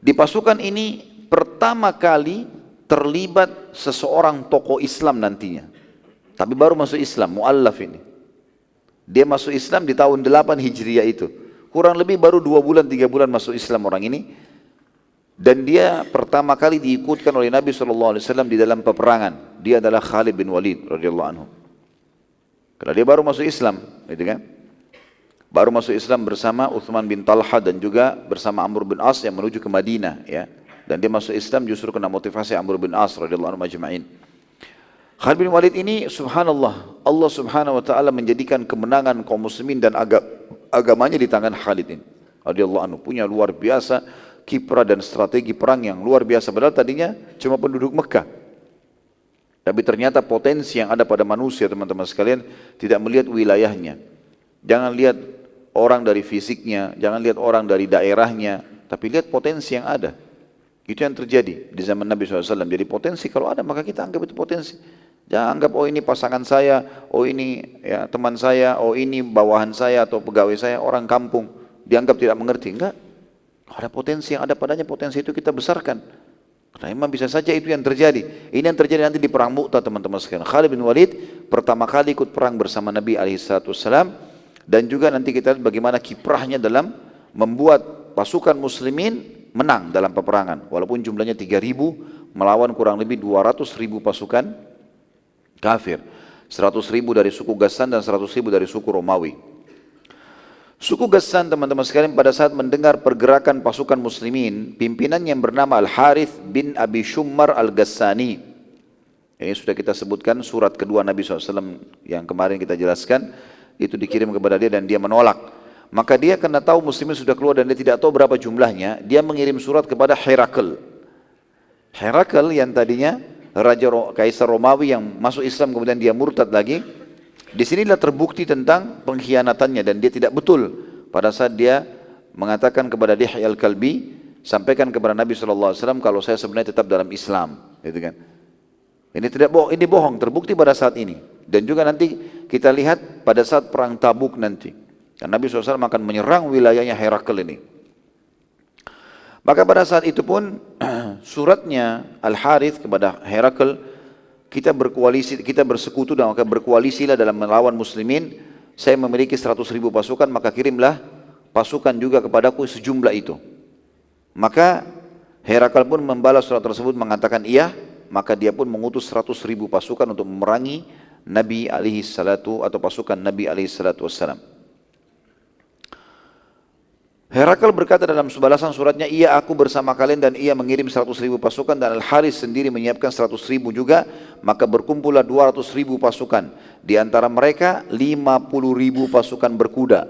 di pasukan ini pertama kali terlibat seseorang tokoh Islam nantinya, tapi baru masuk Islam, mu'allaf ini. Dia masuk Islam di tahun 8 Hijriah itu. Kurang lebih baru 2 bulan, 3 bulan masuk Islam orang ini. Dan dia pertama kali diikutkan oleh Nabi SAW di dalam peperangan. Dia adalah Khalid bin Walid radhiyallahu anhu. Karena dia baru masuk Islam, gitu kan? Baru masuk Islam bersama Uthman bin Talha dan juga bersama Amr bin As yang menuju ke Madinah, ya. Dan dia masuk Islam justru kena motivasi Amr bin As radhiyallahu anhu majma'in. Khalid bin Walid ini subhanallah, Allah subhanahu wa ta'ala menjadikan kemenangan kaum muslimin dan agamanya di tangan Khalid ini radhiyallahu anhu. Punya luar biasa kiprah dan strategi perang yang luar biasa. Padahal tadinya cuma penduduk Mekah, tapi ternyata potensi yang ada pada manusia teman-teman sekalian tidak melihat wilayahnya. Jangan lihat orang dari fisiknya, jangan lihat orang dari daerahnya, tapi lihat potensi yang ada. Itu yang terjadi di zaman Nabi SAW. Jadi potensi kalau ada maka kita anggap itu potensi. Jangan anggap oh ini pasangan saya, oh ini ya teman saya, oh ini bawahan saya atau pegawai saya, orang kampung, dianggap tidak mengerti. Enggak. Ada potensi yang ada padanya, potensi itu kita besarkan. Karena memang bisa saja itu yang terjadi. Ini yang terjadi nanti di perang Mu'tah teman-teman sekalian. Khalid bin Walid pertama kali ikut perang bersama Nabi SAW, dan juga nanti kita lihat bagaimana kiprahnya dalam membuat pasukan muslimin menang dalam peperangan. Walaupun jumlahnya 3.000 melawan kurang lebih 200.000 pasukan kafir. 100.000 dari suku Ghassan dan 100.000 dari suku Romawi. Suku Ghassan teman-teman sekalian pada saat mendengar pergerakan pasukan muslimin, pimpinan yang bernama Al-Harith bin Abi Shummar Al-Ghassani. Ini sudah kita sebutkan surat kedua Nabi SAW yang kemarin kita jelaskan, itu dikirim kepada dia dan dia menolak. Maka dia karena tahu muslimin sudah keluar dan dia tidak tahu berapa jumlahnya, dia mengirim surat kepada Herakl. Herakl yang tadinya Raja Kaisar Romawi yang masuk Islam kemudian dia murtad lagi. Di sinilah terbukti tentang pengkhianatannya dan dia tidak betul pada saat dia mengatakan kepada Dihya al-Kalbi, sampaikan kepada Nabi SAW kalau saya sebenarnya tetap dalam Islam, gitu kan? Ini tidak bohong, ini bohong, terbukti pada saat ini. Dan juga nanti kita lihat pada saat perang Tabuk nanti, karena Nabi SAW akan menyerang wilayahnya Herakl ini. Maka pada saat itu pun suratnya Al-Harith kepada Herakl, kita berkoalisi, kita bersekutu dan maka berkoalisilah dalam melawan muslimin. Saya memiliki 100.000 pasukan, maka kirimlah pasukan juga kepadaku sejumlah itu. Maka Herakl pun membalas surat tersebut mengatakan iya, maka dia pun mengutus 100.000 pasukan untuk memerangi Nabi alaihi salatu atau pasukan Nabi alaihi salatu wassalam. Herakl berkata dalam balasan suratnya, iya aku bersama kalian, dan ia mengirim 100.000 pasukan dan Al-Harith sendiri menyiapkan 100.000 juga, maka berkumpullah 200.000 pasukan. Di antara mereka 50.000 pasukan berkuda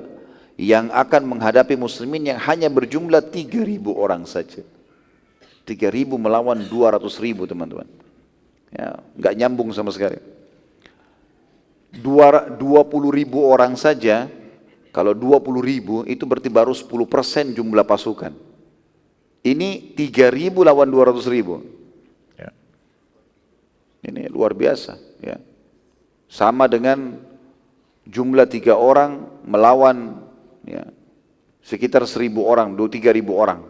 yang akan menghadapi muslimin yang hanya berjumlah 3.000 orang saja. 3.000 melawan 200.000 teman-teman. Ya, nggak nyambung sama sekali. 20.000 orang saja. Kalau 20.000 itu berarti baru 10% jumlah pasukan. Ini 3.000 lawan 200.000. Ya. Ini luar biasa, ya. Sama dengan jumlah 3 orang melawan, ya, sekitar 1.000 orang, 2-3 ribu orang.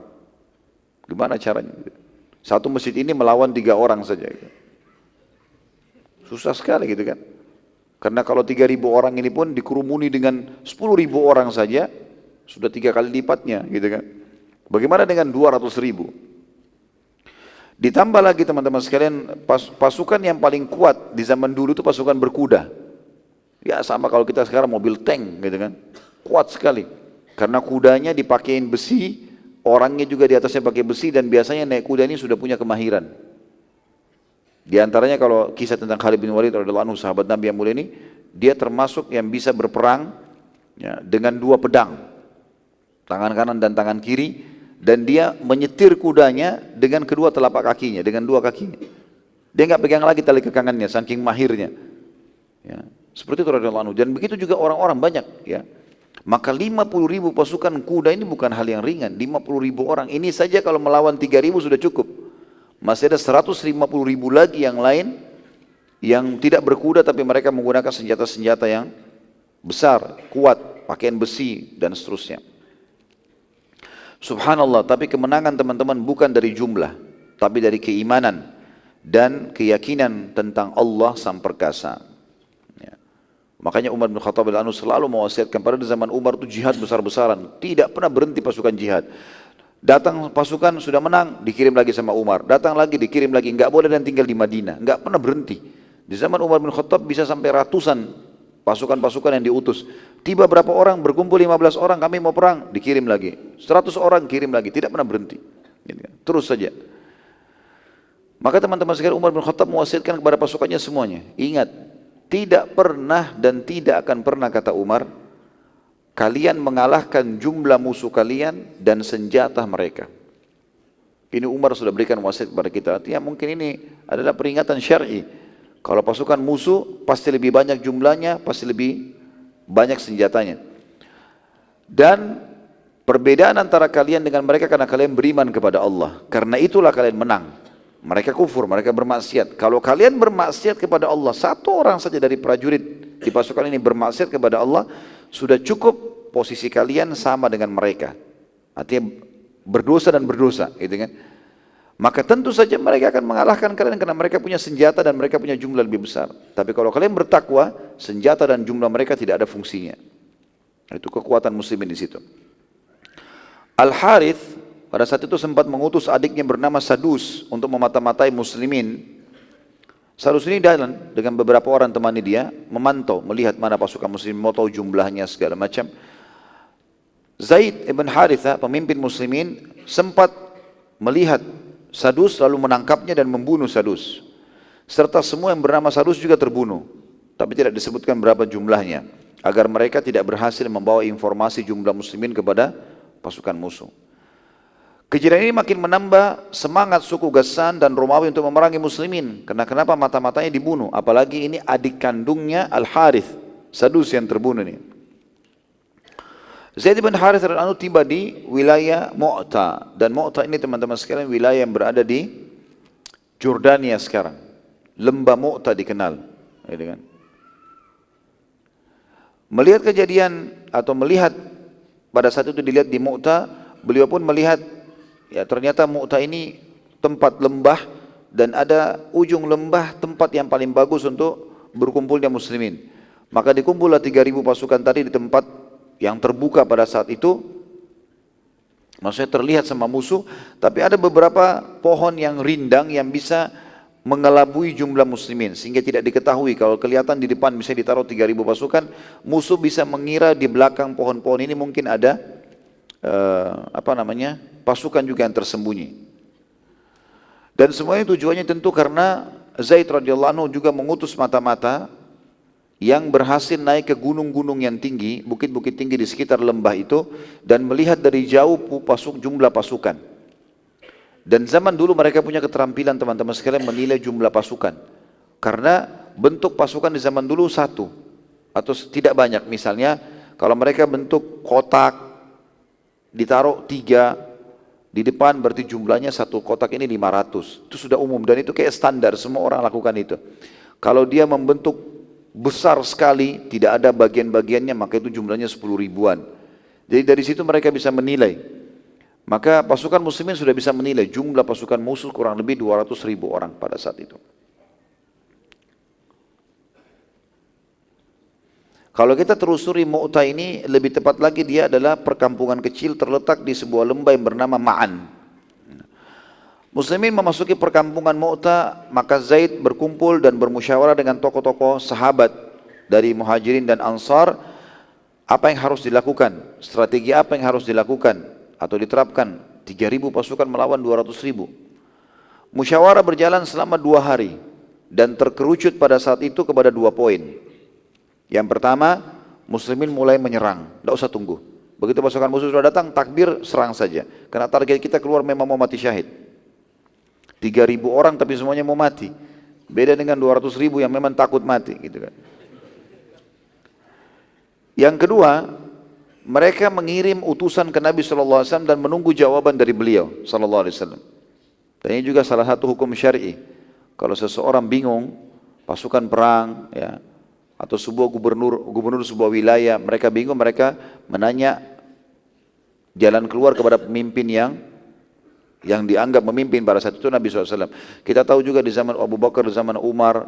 Gimana caranya? Satu masjid ini melawan 3 orang saja. Gitu. Susah sekali gitu kan. Karena kalau 3.000 orang ini pun dikerumuni dengan 10.000 orang saja, sudah 3 kali lipatnya gitu kan. Bagaimana dengan 200.000? Ditambah lagi teman-teman sekalian, pasukan yang paling kuat di zaman dulu itu pasukan berkuda. Ya sama kalau kita sekarang mobil tank gitu kan. Kuat sekali. Karena kudanya dipakein besi, orangnya juga di atasnya pakai besi, dan biasanya naik kuda ini sudah punya kemahiran. Di antaranya kalau kisah tentang Khalid bin Walid radhiyallahu anhu, sahabat Nabi yang mulia ini, dia termasuk yang bisa berperang, ya, dengan 2 pedang, tangan kanan dan tangan kiri, dan dia menyetir kudanya dengan kedua telapak kakinya, dengan 2 kakinya. Dia nggak pegang lagi tali kekangannya, saking mahirnya. Ya, seperti itu radhiyallahu anhu. Dan begitu juga orang-orang banyak, ya. Maka 50.000 pasukan kuda ini bukan hal yang ringan. 50.000 orang ini saja kalau melawan 3.000 sudah cukup. Masih ada 150.000 lagi yang lain yang tidak berkuda tapi mereka menggunakan senjata-senjata yang besar, kuat, pakaian besi dan seterusnya. Subhanallah, tapi kemenangan teman-teman bukan dari jumlah, tapi dari keimanan dan keyakinan tentang Allah Sang Perkasa. Ya. Makanya Umar bin Khattab radhiyallahu anhu selalu mewasiatkan, pada zaman Umar itu jihad besar-besaran, tidak pernah berhenti pasukan jihad. Datang pasukan sudah menang, dikirim lagi sama Umar, datang lagi, dikirim lagi, enggak boleh dan tinggal di Madinah, enggak pernah berhenti. Di zaman Umar bin Khattab bisa sampai ratusan pasukan-pasukan yang diutus. Tiba berapa orang, berkumpul 15 orang, kami mau perang, dikirim lagi. 100 orang, kirim lagi, tidak pernah berhenti. Terus saja. Maka teman-teman sekalian, Umar bin Khattab mewasiatkan kepada pasukannya semuanya. Ingat, tidak pernah dan tidak akan pernah, kata Umar, kalian mengalahkan jumlah musuh kalian dan senjata mereka. Ini Umar sudah berikan wasiat kepada kita. Artinya mungkin ini adalah peringatan syar'i. Kalau pasukan musuh pasti lebih banyak jumlahnya, pasti lebih banyak senjatanya. Dan perbedaan antara kalian dengan mereka karena kalian beriman kepada Allah. Karena itulah kalian menang. Mereka kufur, mereka bermaksiat. Kalau kalian bermaksiat kepada Allah, 1 orang saja dari prajurit di pasukan ini bermaksiat kepada Allah, sudah cukup posisi kalian sama dengan mereka. Artinya berdosa dan berdosa, gitu kan? Maka tentu saja mereka akan mengalahkan kalian karena mereka punya senjata dan mereka punya jumlah lebih besar. Tapi kalau kalian bertakwa, senjata dan jumlah mereka tidak ada fungsinya. Itu kekuatan muslimin di situ. Al-Harith pada saat itu sempat mengutus adiknya bernama Sadus untuk memata-matai muslimin. Sadus ini jalan dengan beberapa orang temani dia, memantau, melihat mana pasukan muslimin, mau tahu jumlahnya segala macam. Zaid ibn Haritha, pemimpin muslimin, sempat melihat Sadus lalu menangkapnya dan membunuh Sadus. Serta semua yang bernama Sadus juga terbunuh. Tapi tidak disebutkan berapa jumlahnya. Agar mereka tidak berhasil membawa informasi jumlah muslimin kepada pasukan musuh. Kejadian ini makin menambah semangat suku Ghassan dan Romawi untuk memerangi muslimin. Karena kenapa mata-matanya dibunuh? Apalagi ini adik kandungnya Al-Harith, Sadus yang terbunuh ini. Zaid bin Harith radhiyallahu anhu tiba di wilayah Mu'ta, dan Mu'ta ini teman-teman sekalian wilayah yang berada di Jordania sekarang. Lembah Mu'ta dikenal, gitu kan. Melihat kejadian atau melihat pada saat itu dilihat di Mu'ta, beliau pun melihat ya ternyata Mu'ta ini tempat lembah dan ada ujung lembah tempat yang paling bagus untuk berkumpulnya muslimin. Maka dikumpullah 3.000 pasukan tadi di tempat yang terbuka pada saat itu, maksudnya terlihat sama musuh, tapi ada beberapa pohon yang rindang yang bisa mengelabui jumlah muslimin, sehingga tidak diketahui. Kalau kelihatan di depan misalnya ditaruh 3.000 pasukan, musuh bisa mengira di belakang pohon-pohon ini mungkin ada pasukan juga yang tersembunyi. Dan semuanya tujuannya tentu karena Zaid radhiyallahu anhu juga mengutus mata-mata yang berhasil naik ke gunung-gunung yang tinggi, bukit-bukit tinggi di sekitar lembah itu, dan melihat dari jauh jumlah pasukan. Dan zaman dulu mereka punya keterampilan teman-teman sekalian menilai jumlah pasukan. Karena bentuk pasukan di zaman dulu satu, atau tidak banyak. Misalnya kalau mereka bentuk kotak, ditaruh 3, Di depan berarti jumlahnya satu kotak ini 500. Itu sudah umum dan itu kayak standar, semua orang lakukan itu. Kalau dia membentuk besar sekali, tidak ada bagian-bagiannya, maka itu jumlahnya 10 ribuan. Jadi dari situ mereka bisa menilai. Maka pasukan muslimin sudah bisa menilai jumlah pasukan musuh kurang lebih 200 ribu orang pada saat itu. Kalau kita telusuri Mu'tah ini, lebih tepat lagi dia adalah perkampungan kecil terletak di sebuah lembah yang bernama Ma'an. Muslimin memasuki perkampungan Mu'tah, maka Zaid berkumpul dan bermusyawarah dengan tokoh-tokoh sahabat dari Muhajirin dan Ansar, apa yang harus dilakukan, strategi apa yang harus dilakukan atau diterapkan. 3.000 pasukan melawan 200.000. Musyawarah berjalan selama 2 hari dan terkerucut pada saat itu kepada 2 poin. Yang pertama, muslimin mulai menyerang, tidak usah tunggu. Begitu pasukan musuh sudah datang, takbir, serang saja. Karena target kita keluar memang mau mati syahid. 3.000 orang tapi semuanya mau mati. Beda dengan 200.000 yang memang takut mati, gitu kan. Yang kedua, mereka mengirim utusan ke Nabi SAW dan menunggu jawaban dari beliau SAW. Dan ini juga salah satu hukum syar'i. Kalau seseorang bingung, pasukan perang, ya, atau sebuah gubernur sebuah wilayah, mereka bingung, mereka menanya jalan keluar kepada pemimpin yang dianggap memimpin pada saat itu Nabi SAW. Kita tahu juga di zaman Abu Bakar, di zaman Umar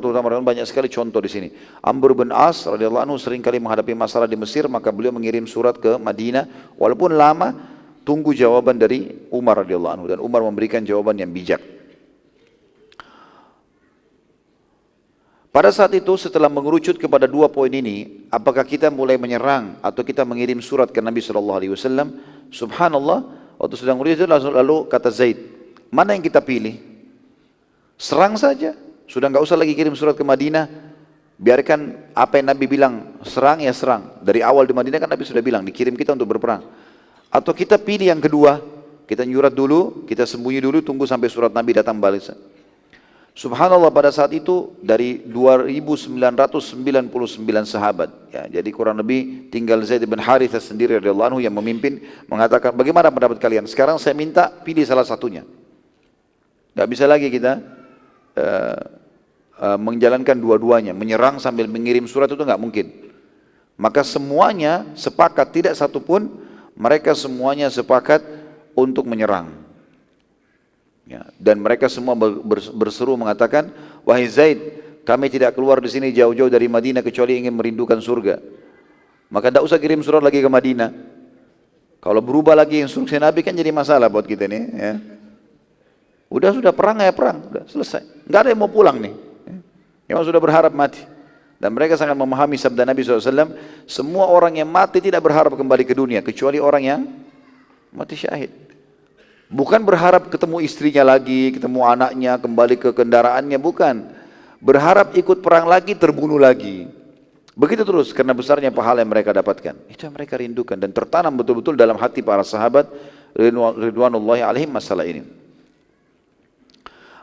terutama banyak sekali contoh di sini. Amr bin As radhiyallahu anhu sering kali menghadapi masalah di Mesir, maka beliau mengirim surat ke Madinah, walaupun lama, tunggu jawaban dari Umar radhiyallahu anhu, dan Umar memberikan jawaban yang bijak. Pada saat itu setelah mengerucut kepada 2 poin ini, apakah kita mulai menyerang atau kita mengirim surat ke Nabi SAW? Subhanallah, waktu sedang mengerucut lalu kata Zaid, mana yang kita pilih? Serang saja, sudah nggak usah lagi kirim surat ke Madinah. Biarkan apa yang Nabi bilang, serang ya serang. Dari awal di Madinah kan Nabi sudah bilang, dikirim kita untuk berperang. Atau kita pilih yang kedua, kita nyurat dulu, kita sembunyi dulu, tunggu sampai surat Nabi datang balik. Subhanallah, pada saat itu dari 2.999 sahabat, ya, jadi kurang lebih tinggal Zaid bin Harithah sendiri radhiyallahu anhu yang memimpin, mengatakan, bagaimana pendapat kalian? Sekarang saya minta pilih salah satunya. Gak bisa lagi kita menjalankan dua-duanya, menyerang sambil mengirim surat itu gak mungkin. Maka semuanya sepakat, tidak satupun, mereka semuanya sepakat untuk menyerang. Ya, dan mereka semua berseru mengatakan, wahai Zaid, kami tidak keluar di sini jauh-jauh dari Madinah kecuali ingin merindukan surga. Maka tidak usah kirim surat lagi ke Madinah. Kalau berubah lagi instruksi Nabi kan jadi masalah buat kita nih. Ya. Sudah perang ya perang, sudah selesai. Nggak ada yang mau pulang nih. Memang sudah berharap mati. Dan mereka sangat memahami sabda Nabi SAW, semua orang yang mati tidak berharap kembali ke dunia kecuali orang yang mati syahid. Bukan berharap ketemu istrinya lagi, ketemu anaknya, kembali ke kendaraannya, bukan. Berharap ikut perang lagi, terbunuh lagi. Begitu terus, karena besarnya pahala yang mereka dapatkan. Itu yang mereka rindukan dan tertanam betul-betul dalam hati para sahabat ridwanullahi alaihim masalah ini.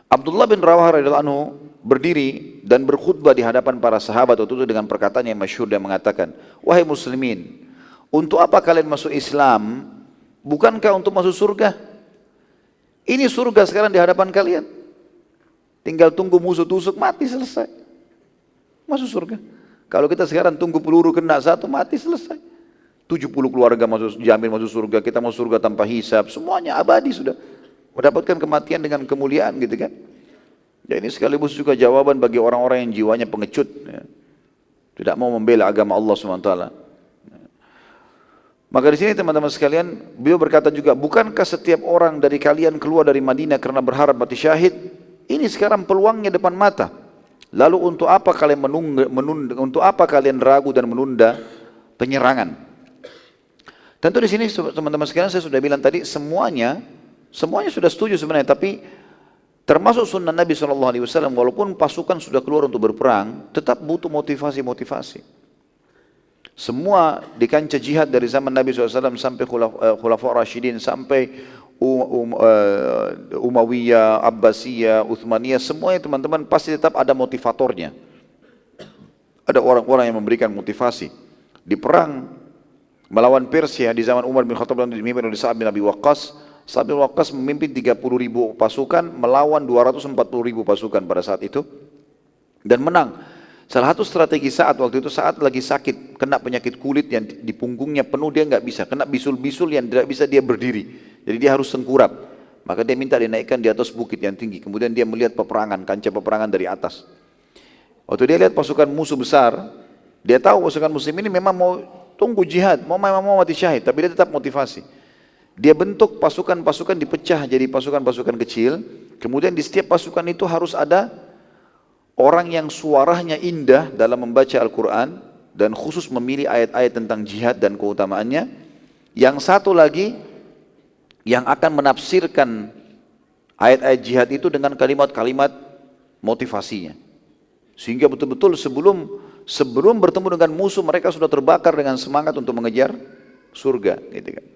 Abdullah bin Rawah radhiyallahu anhu berdiri dan berkhutbah di hadapan para sahabat waktu itu dengan perkataan yang masyhur dan mengatakan, wahai muslimin, untuk apa kalian masuk Islam? Bukankah untuk masuk surga? Ini surga sekarang di hadapan kalian. Tinggal tunggu musuh tusuk, mati, selesai. Masuk surga. Kalau kita sekarang tunggu peluru kena satu, mati, selesai. 70 keluarga jamin masuk surga, kita masuk surga tanpa hisab, semuanya abadi sudah. Mendapatkan kematian dengan kemuliaan gitu kan. Ya, ini sekaligus juga jawaban bagi orang-orang yang jiwanya pengecut. Ya. Tidak mau membela agama Allah SWT. Maka di sini teman-teman sekalian, beliau berkata juga, bukankah setiap orang dari kalian keluar dari Madinah karena berharap mati syahid? Ini sekarang peluangnya depan mata. Lalu untuk apa kalian untuk apa kalian ragu dan menunda penyerangan? Tentu di sini teman-teman sekalian saya sudah bilang tadi, semuanya sudah setuju sebenarnya, tapi termasuk sunnah Nabi SAW, walaupun pasukan sudah keluar untuk berperang, tetap butuh motivasi. Semua di kancah jihad dari zaman Nabi SAW sampai Khulafa' Rashidin, sampai Umayyah, Abbasiyah, Uthmaniyah, semuanya teman-teman pasti tetap ada motivatornya. Ada orang-orang yang memberikan motivasi. Di perang melawan Persia di zaman Umar bin Khattab dan dipimpin oleh Sa'ad bin Abi Waqqas, Sa'ad bin Waqqas memimpin 30.000 pasukan melawan 240.000 pasukan pada saat itu dan menang. Salah satu strategi Sa'ad waktu itu, Sa'ad lagi sakit, kena penyakit kulit yang di punggungnya penuh, dia nggak bisa, kena bisul-bisul yang tidak bisa dia berdiri. Jadi dia harus tengkurap. Maka dia minta dinaikkan di atas bukit yang tinggi. Kemudian dia melihat peperangan, kancah peperangan dari atas. Waktu dia lihat pasukan musuh besar, dia tahu pasukan muslim ini memang mau tunggu jihad, memang mau mati syahid, tapi dia tetap motivasi. Dia bentuk pasukan-pasukan dipecah jadi pasukan-pasukan kecil, kemudian di setiap pasukan itu harus ada orang yang suaranya indah dalam membaca Al-Quran dan khusus memilih ayat-ayat tentang jihad dan keutamaannya. Yang satu lagi yang akan menafsirkan ayat-ayat jihad itu dengan kalimat-kalimat motivasinya. Sehingga betul-betul sebelum bertemu dengan musuh mereka sudah terbakar dengan semangat untuk mengejar surga, gitu kan.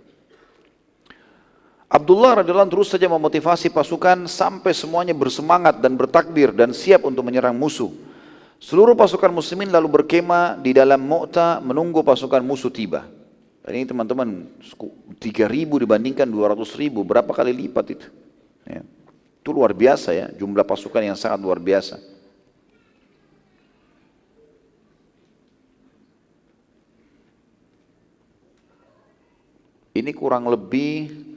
Abdullah radhiyallahu anhu terus saja memotivasi pasukan sampai semuanya bersemangat dan bertakbir dan siap untuk menyerang musuh. Seluruh pasukan muslimin lalu berkemah di dalam Mu'tah menunggu pasukan musuh tiba. Dan ini teman-teman 3.000 dibandingkan 200.000, berapa kali lipat itu? Ya. Itu luar biasa ya, jumlah pasukan yang sangat luar biasa. Ini kurang lebih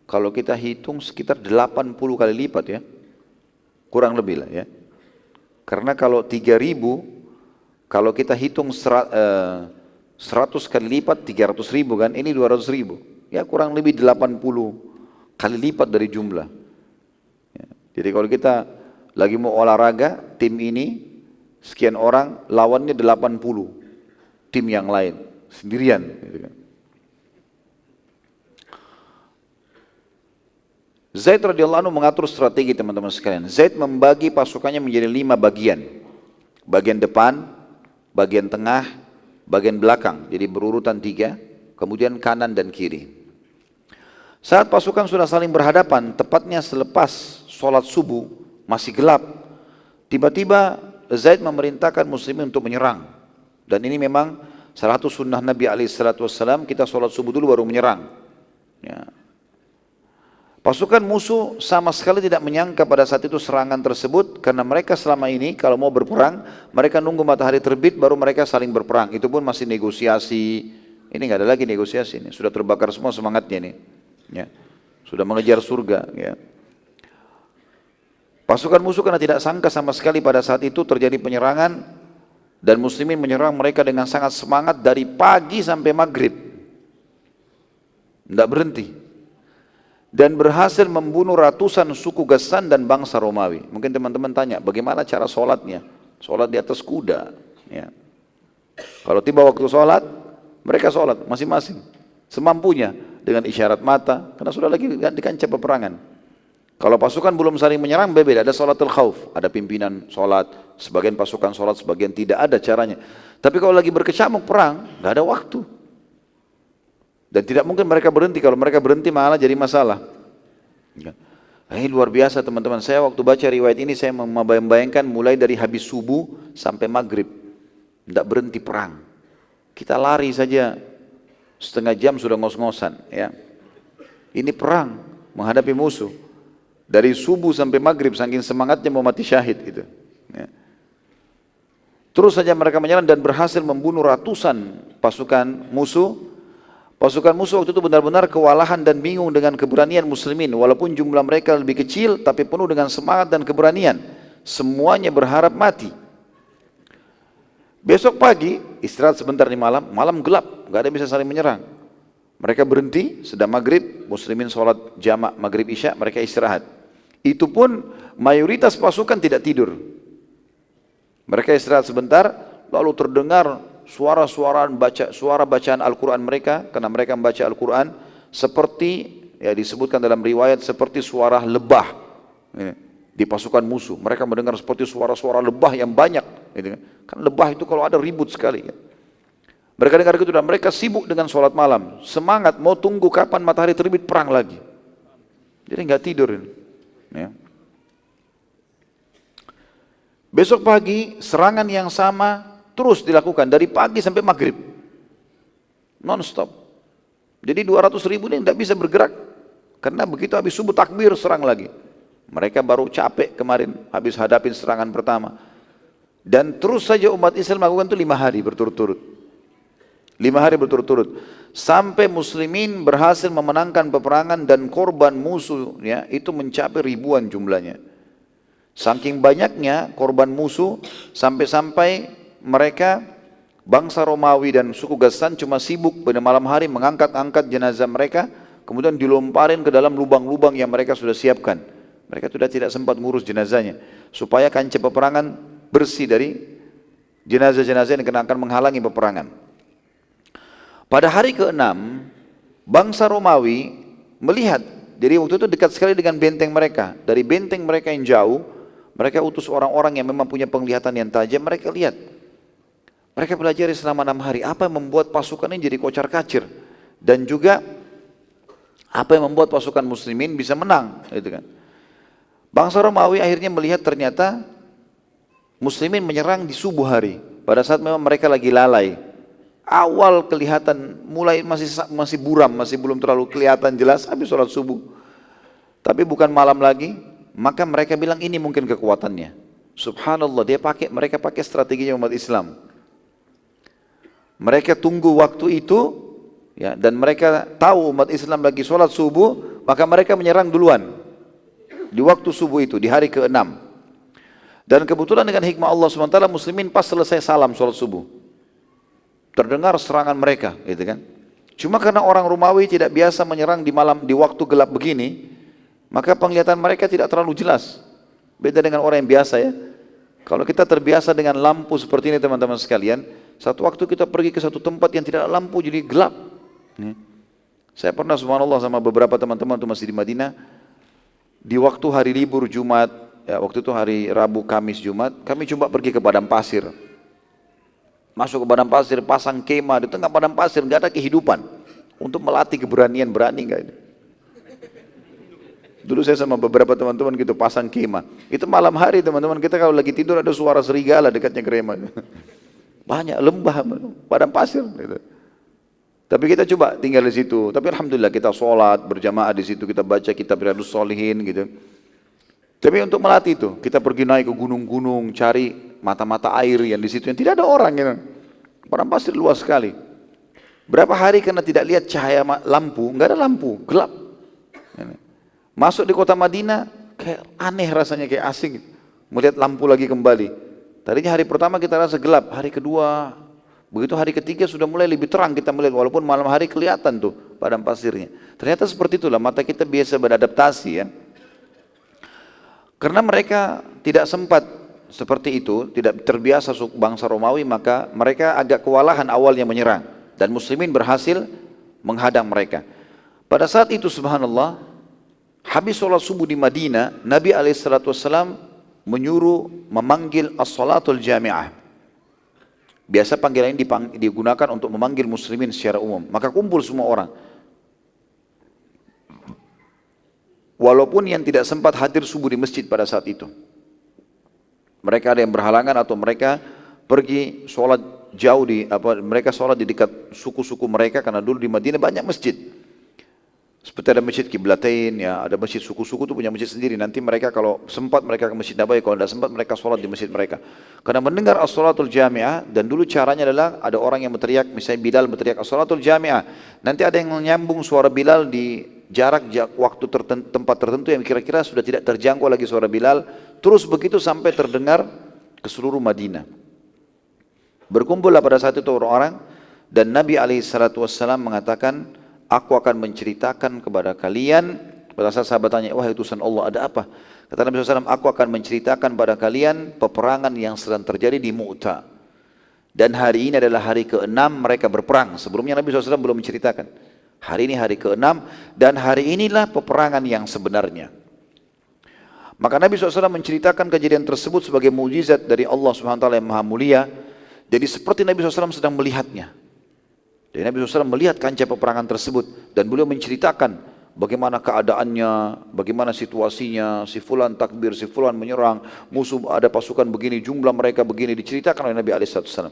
kalau kita hitung sekitar 80 kali lipat ya. Kurang lebih lah ya. Karena kalau 3.000, kalau kita hitung 100 kali lipat 300.000 kan, ini 200.000. Ya kurang lebih 80 kali lipat dari jumlah. Ya. Jadi kalau kita lagi mau olahraga, tim ini sekian orang, lawannya 80 tim yang lain, sendirian. Gitu kan. Zaid radhiyallahu anhu mengatur strategi teman-teman sekalian. Zaid membagi pasukannya menjadi 5 bagian. Bagian depan, bagian tengah, bagian belakang. Jadi berurutan 3, kemudian kanan dan kiri. Saat pasukan sudah saling berhadapan, tepatnya selepas sholat subuh, masih gelap. Tiba-tiba Zaid memerintahkan muslimin untuk menyerang. Dan ini memang salah satu sunnah Nabi SAW, kita sholat subuh dulu baru menyerang. Ya. Pasukan musuh sama sekali tidak menyangka pada saat itu serangan tersebut, karena mereka selama ini kalau mau berperang, mereka nunggu matahari terbit baru mereka saling berperang. Itu pun masih negosiasi. Ini nggak ada lagi negosiasi, ini sudah terbakar semua semangatnya nih. Ya. Sudah mengejar surga. Ya. Pasukan musuh karena tidak sangka sama sekali pada saat itu terjadi penyerangan dan muslimin menyerang mereka dengan sangat semangat dari pagi sampai maghrib. Tidak berhenti. Dan berhasil membunuh ratusan suku Ghassan dan bangsa Romawi. Mungkin teman-teman tanya, bagaimana cara sholatnya? Sholat di atas kuda. Ya. Kalau tiba waktu sholat, mereka sholat masing-masing. Semampunya, dengan isyarat mata, karena sudah lagi di kancah peperangan. Kalau pasukan belum saling menyerang, berbeda. Ada sholatul khauf, ada pimpinan sholat, sebagian pasukan sholat, sebagian tidak, ada caranya. Tapi kalau lagi berkecamuk perang, nggak ada waktu. Dan tidak mungkin mereka berhenti, kalau mereka berhenti malah jadi masalah. Ini luar biasa teman-teman, saya waktu baca riwayat ini saya membayangkan mulai dari habis subuh sampai maghrib. Tidak berhenti perang. Kita lari saja setengah jam sudah ngos-ngosan. Ya. Ini perang menghadapi musuh. Dari subuh sampai maghrib saking semangatnya mau mati syahid itu. Ya. Terus saja mereka menyerang dan berhasil membunuh ratusan pasukan musuh. Pasukan musuh waktu itu benar-benar kewalahan dan bingung dengan keberanian muslimin. Walaupun jumlah mereka lebih kecil, tapi penuh dengan semangat dan keberanian. Semuanya berharap mati. Besok pagi, istirahat sebentar di malam, malam gelap, nggak ada yang bisa saling menyerang. Mereka berhenti, sedang maghrib, muslimin sholat jamak maghrib isya, mereka istirahat. Itu pun mayoritas pasukan tidak tidur. Mereka istirahat sebentar, lalu terdengar suara bacaan Al-Quran mereka, karena mereka membaca Al-Quran seperti ya disebutkan dalam riwayat seperti suara lebah di pasukan musuh. Mereka mendengar seperti suara-suara lebah yang banyak. Kan lebah itu kalau ada ribut sekali. Mereka dengar itu dan mereka sibuk dengan sholat malam, semangat mau tunggu kapan matahari terbit perang lagi. Jadi nggak tidur ini. Ya. Besok pagi serangan yang sama terus dilakukan dari pagi sampai maghrib, non-stop. Jadi 200.000 ini tidak bisa bergerak Karena begitu habis subuh takbir serang lagi. Mereka baru capek kemarin habis hadapin serangan pertama. Dan terus saja umat Islam melakukan itu 5 hari berturut-turut. 5 hari berturut-turut. Sampai muslimin berhasil memenangkan peperangan dan korban musuh ya, itu mencapai ribuan jumlahnya. Saking banyaknya korban musuh sampai-sampai mereka bangsa Romawi dan suku Ghassan cuma sibuk pada malam hari mengangkat-angkat jenazah mereka, kemudian dilomparin ke dalam lubang-lubang yang mereka sudah siapkan. Mereka sudah tidak sempat ngurus jenazahnya, supaya kancah peperangan bersih dari jenazah-jenazah yang akan menghalangi peperangan. Pada hari ke-6, bangsa Romawi melihat, jadi waktu itu dekat sekali dengan benteng mereka. Dari benteng mereka yang jauh, mereka utus orang-orang yang memang punya penglihatan yang tajam, mereka lihat. Mereka pelajari selama 6 hari, apa yang membuat pasukan ini jadi kocar-kacir. Dan juga, apa yang membuat pasukan muslimin bisa menang. Gitu kan. Bangsa Romawi akhirnya melihat ternyata muslimin menyerang di subuh hari. Pada saat memang mereka lagi lalai. Awal kelihatan mulai masih buram, masih belum terlalu kelihatan jelas habis sholat subuh. Tapi bukan malam lagi, maka mereka bilang ini mungkin kekuatannya. Subhanallah, mereka pakai strateginya umat Islam. Mereka tunggu waktu itu, ya, dan mereka tahu umat Islam lagi sholat subuh, maka mereka menyerang duluan di waktu subuh itu, di hari ke-6. Dan kebetulan dengan hikmah Allah SWT, muslimin pas selesai salam sholat subuh, terdengar serangan mereka, gitu kan. Cuma karena orang Romawi tidak biasa menyerang di malam, di waktu gelap begini, maka penglihatan mereka tidak terlalu jelas. Beda dengan orang yang biasa ya. Kalau kita terbiasa dengan lampu seperti ini teman-teman sekalian, satu waktu kita pergi ke satu tempat yang tidak ada lampu jadi gelap. Saya pernah subhanallah sama beberapa teman-teman itu masih di Madinah, di waktu hari libur Jumat, ya waktu itu hari Rabu, Kamis, Jumat, kami coba pergi ke padang pasir. Masuk ke padang pasir, pasang kemah di tengah padang pasir, nggak ada kehidupan. Untuk melatih keberanian, berani nggak ini? Dulu saya sama beberapa teman-teman gitu pasang kemah. Itu malam hari teman-teman, kita kalau lagi tidur ada suara serigala dekatnya kemah. Banyak lembah, padang pasir. Gitu. Tapi kita coba tinggal di situ. Tapi alhamdulillah kita sholat berjamaah di situ, kita baca kitab Riyadhus Shalihin gitu. Tapi untuk melatih itu, kita pergi naik ke gunung-gunung, cari mata-mata air yang di situ yang tidak ada orang gitu. Padang pasir luas sekali. Berapa hari karena tidak lihat cahaya lampu, nggak ada lampu, gelap. Masuk di kota Madinah, kayak aneh rasanya, kayak asing. Melihat lampu lagi kembali. Tadinya hari pertama kita rasa gelap, hari kedua, begitu hari ketiga sudah mulai lebih terang kita melihat, walaupun malam hari kelihatan tuh padang pasirnya. Ternyata seperti itulah, mata kita biasa beradaptasi ya. Karena mereka tidak sempat seperti itu, tidak terbiasa bangsa Romawi, maka mereka agak kewalahan awalnya menyerang. Dan muslimin berhasil menghadang mereka. Pada saat itu subhanallah, habis sholat subuh di Madinah, Nabi SAW menyuruh memanggil as-salatul jami'ah. Biasa panggilan ini digunakan untuk memanggil muslimin secara umum. Maka kumpul semua orang. Walaupun yang tidak sempat hadir subuh di masjid pada saat itu. Mereka ada yang berhalangan atau mereka pergi sholat jauh mereka sholat di dekat suku-suku mereka, karena dulu di Madinah banyak masjid. Seperti ada masjid Qiblatain, ya, ada masjid suku-suku itu punya masjid sendiri. Nanti mereka kalau sempat mereka ke Masjid Nabawi, kalau tidak sempat mereka sholat di masjid mereka. Karena mendengar as-salatul jami'ah, dan dulu caranya adalah ada orang yang berteriak, misalnya Bilal berteriak as-salatul jami'ah. Nanti ada yang menyambung suara Bilal di jarak waktu tempat tertentu yang kira-kira sudah tidak terjangkau lagi suara Bilal. Terus begitu sampai terdengar ke seluruh Madinah. Berkumpullah pada saat itu orang-orang, dan Nabi SAW mengatakan, aku akan menceritakan kepada kalian. Pada saat sahabat tanya, wahai utusan Allah, ada apa? Kata Nabi SAW, aku akan menceritakan pada kalian peperangan yang sedang terjadi di Mu'tah. Dan hari ini adalah hari ke-6 mereka berperang. Sebelumnya Nabi SAW belum menceritakan. Hari ini hari ke-6, dan hari inilah peperangan yang sebenarnya. Maka Nabi SAW menceritakan kejadian tersebut sebagai mukjizat dari Allah SWT yang maha mulia. Jadi seperti Nabi SAW sedang melihatnya. Jadi Nabi SAW melihat kancah peperangan tersebut, dan beliau menceritakan bagaimana keadaannya, bagaimana situasinya, si fulan takbir, si fulan menyerang, musuh ada pasukan begini, jumlah mereka begini, diceritakan oleh Nabi SAW.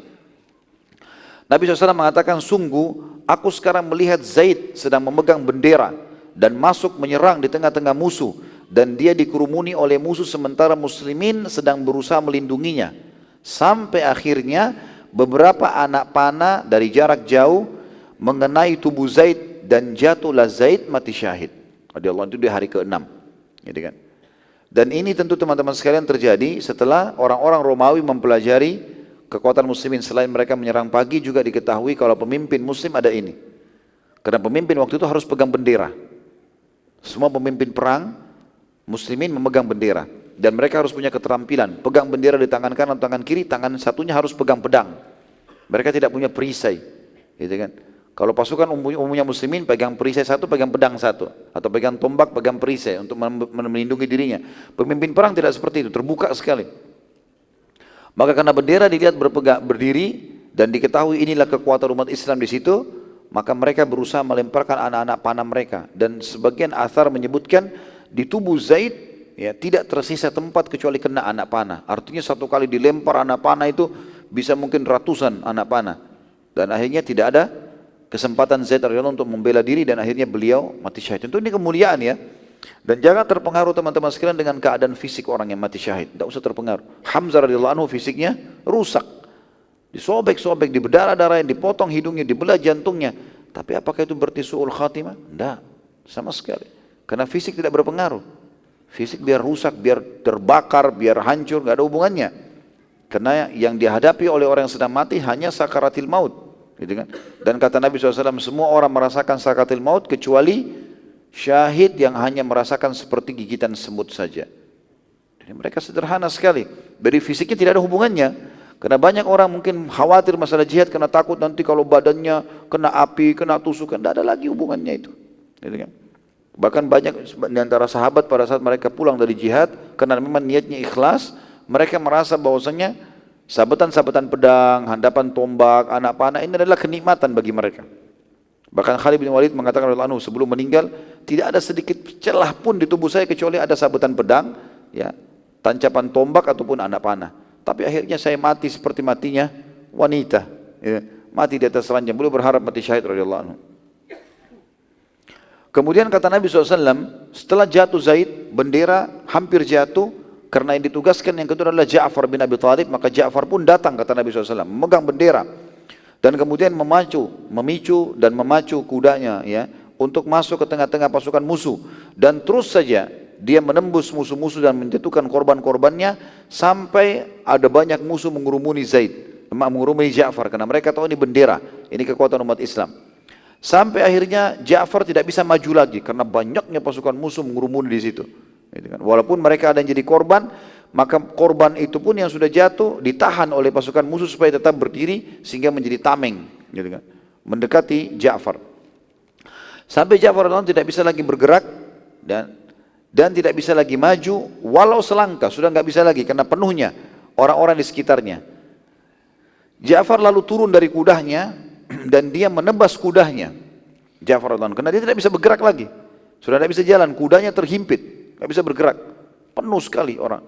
Nabi SAW mengatakan, sungguh aku sekarang melihat Zaid sedang memegang bendera, dan masuk menyerang di tengah-tengah musuh, dan dia dikerumuni oleh musuh sementara muslimin sedang berusaha melindunginya, sampai akhirnya beberapa anak panah dari jarak jauh mengenai tubuh Zaid dan jatuhlah Zaid mati syahid radhiyallahu anhu. Itu di hari ke-6, gitu kan. Dan ini tentu teman-teman sekalian terjadi setelah orang-orang Romawi mempelajari kekuatan muslimin. Selain mereka menyerang pagi, juga diketahui kalau pemimpin muslim ada ini. Karena pemimpin waktu itu harus pegang bendera. Semua pemimpin perang muslimin memegang bendera, dan mereka harus punya keterampilan pegang bendera di tangan kanan atau tangan kiri, tangan satunya harus pegang pedang. Mereka tidak punya perisai, gitu kan. Kalau pasukan umumnya muslimin pegang perisai satu, pegang pedang satu, atau pegang tombak, pegang perisai untuk melindungi dirinya. Pemimpin perang tidak seperti itu, terbuka sekali. Maka karena bendera dilihat berdiri dan diketahui inilah kekuatan umat Islam di situ, maka mereka berusaha melemparkan anak-anak panah mereka. Dan sebagian athar menyebutkan di tubuh Zaid ya tidak tersisa tempat kecuali kena anak panah. Artinya satu kali dilempar anak panah itu bisa mungkin ratusan anak panah. Dan akhirnya tidak ada kesempatan Zaid radhiyallahu untuk membela diri, dan akhirnya beliau mati syahid. Tentu ini kemuliaan ya. Dan jangan terpengaruh teman-teman sekalian dengan keadaan fisik orang yang mati syahid. Tidak usah terpengaruh. Hamzah radhiyallahu anhu fisiknya rusak, disobek-sobek, di berdarah-darah, dipotong hidungnya, dibelah jantungnya. Tapi apakah itu berarti su'ul khatimah? Tidak, sama sekali. Karena fisik tidak berpengaruh. Fisik biar rusak, biar terbakar, biar hancur, nggak ada hubungannya. Karena yang dihadapi oleh orang yang sedang mati hanya sakaratil maut, gitu kan? Dan kata Nabi SAW, semua orang merasakan sakaratil maut kecuali syahid yang hanya merasakan seperti gigitan semut saja. Jadi mereka sederhana sekali. Dari fisiknya tidak ada hubungannya. Karena banyak orang mungkin khawatir masalah jihad karena takut nanti kalau badannya kena api, kena tusukan. Tidak ada lagi hubungannya itu, gitu kan? Bahkan banyak di antara sahabat pada saat mereka pulang dari jihad, karena memang niatnya ikhlas, mereka merasa bahwasanya sabetan-sabetan pedang, handapan tombak, anak panah ini adalah kenikmatan bagi mereka. Bahkan Khalid bin Walid mengatakan radhiyallahu anhu sebelum meninggal, tidak ada sedikit celah pun di tubuh saya kecuali ada sabetan pedang, ya, tancapan tombak ataupun anak panah. Tapi akhirnya saya mati seperti matinya wanita, ya, mati di atas ranjang. Beliau berharap mati syahid radhiyallahu anhu. Kemudian kata Nabi SAW, setelah jatuh Zaid, bendera hampir jatuh, karena yang ditugaskan yang kedua adalah Ja'far bin Abi Thalib, maka Ja'far pun datang kata Nabi SAW, memegang bendera, dan kemudian memicu dan memacu kudanya ya, untuk masuk ke tengah-tengah pasukan musuh, dan terus saja dia menembus musuh-musuh dan menjatuhkan korban-korbannya, sampai ada banyak musuh mengurumuni Zaid, mengurumuni Ja'far, karena mereka tahu ini bendera, ini kekuatan umat Islam. Sampai akhirnya Ja'far tidak bisa maju lagi karena banyaknya pasukan musuh mengurumuni di situ. Walaupun mereka ada yang jadi korban, maka korban itu pun yang sudah jatuh ditahan oleh pasukan musuh supaya tetap berdiri sehingga menjadi tameng, gitu kan, mendekati Ja'far. Sampai Ja'far tidak bisa lagi bergerak dan tidak bisa lagi maju, walau selangkah sudah nggak bisa lagi karena penuhnya orang-orang di sekitarnya. Ja'far lalu turun dari kudanya dan dia menebas kudanya, Ja'far radhiyallahu anhu, karena dia tidak bisa bergerak lagi, sudah tidak bisa jalan, kudanya terhimpit, tidak bisa bergerak, penuh sekali orang.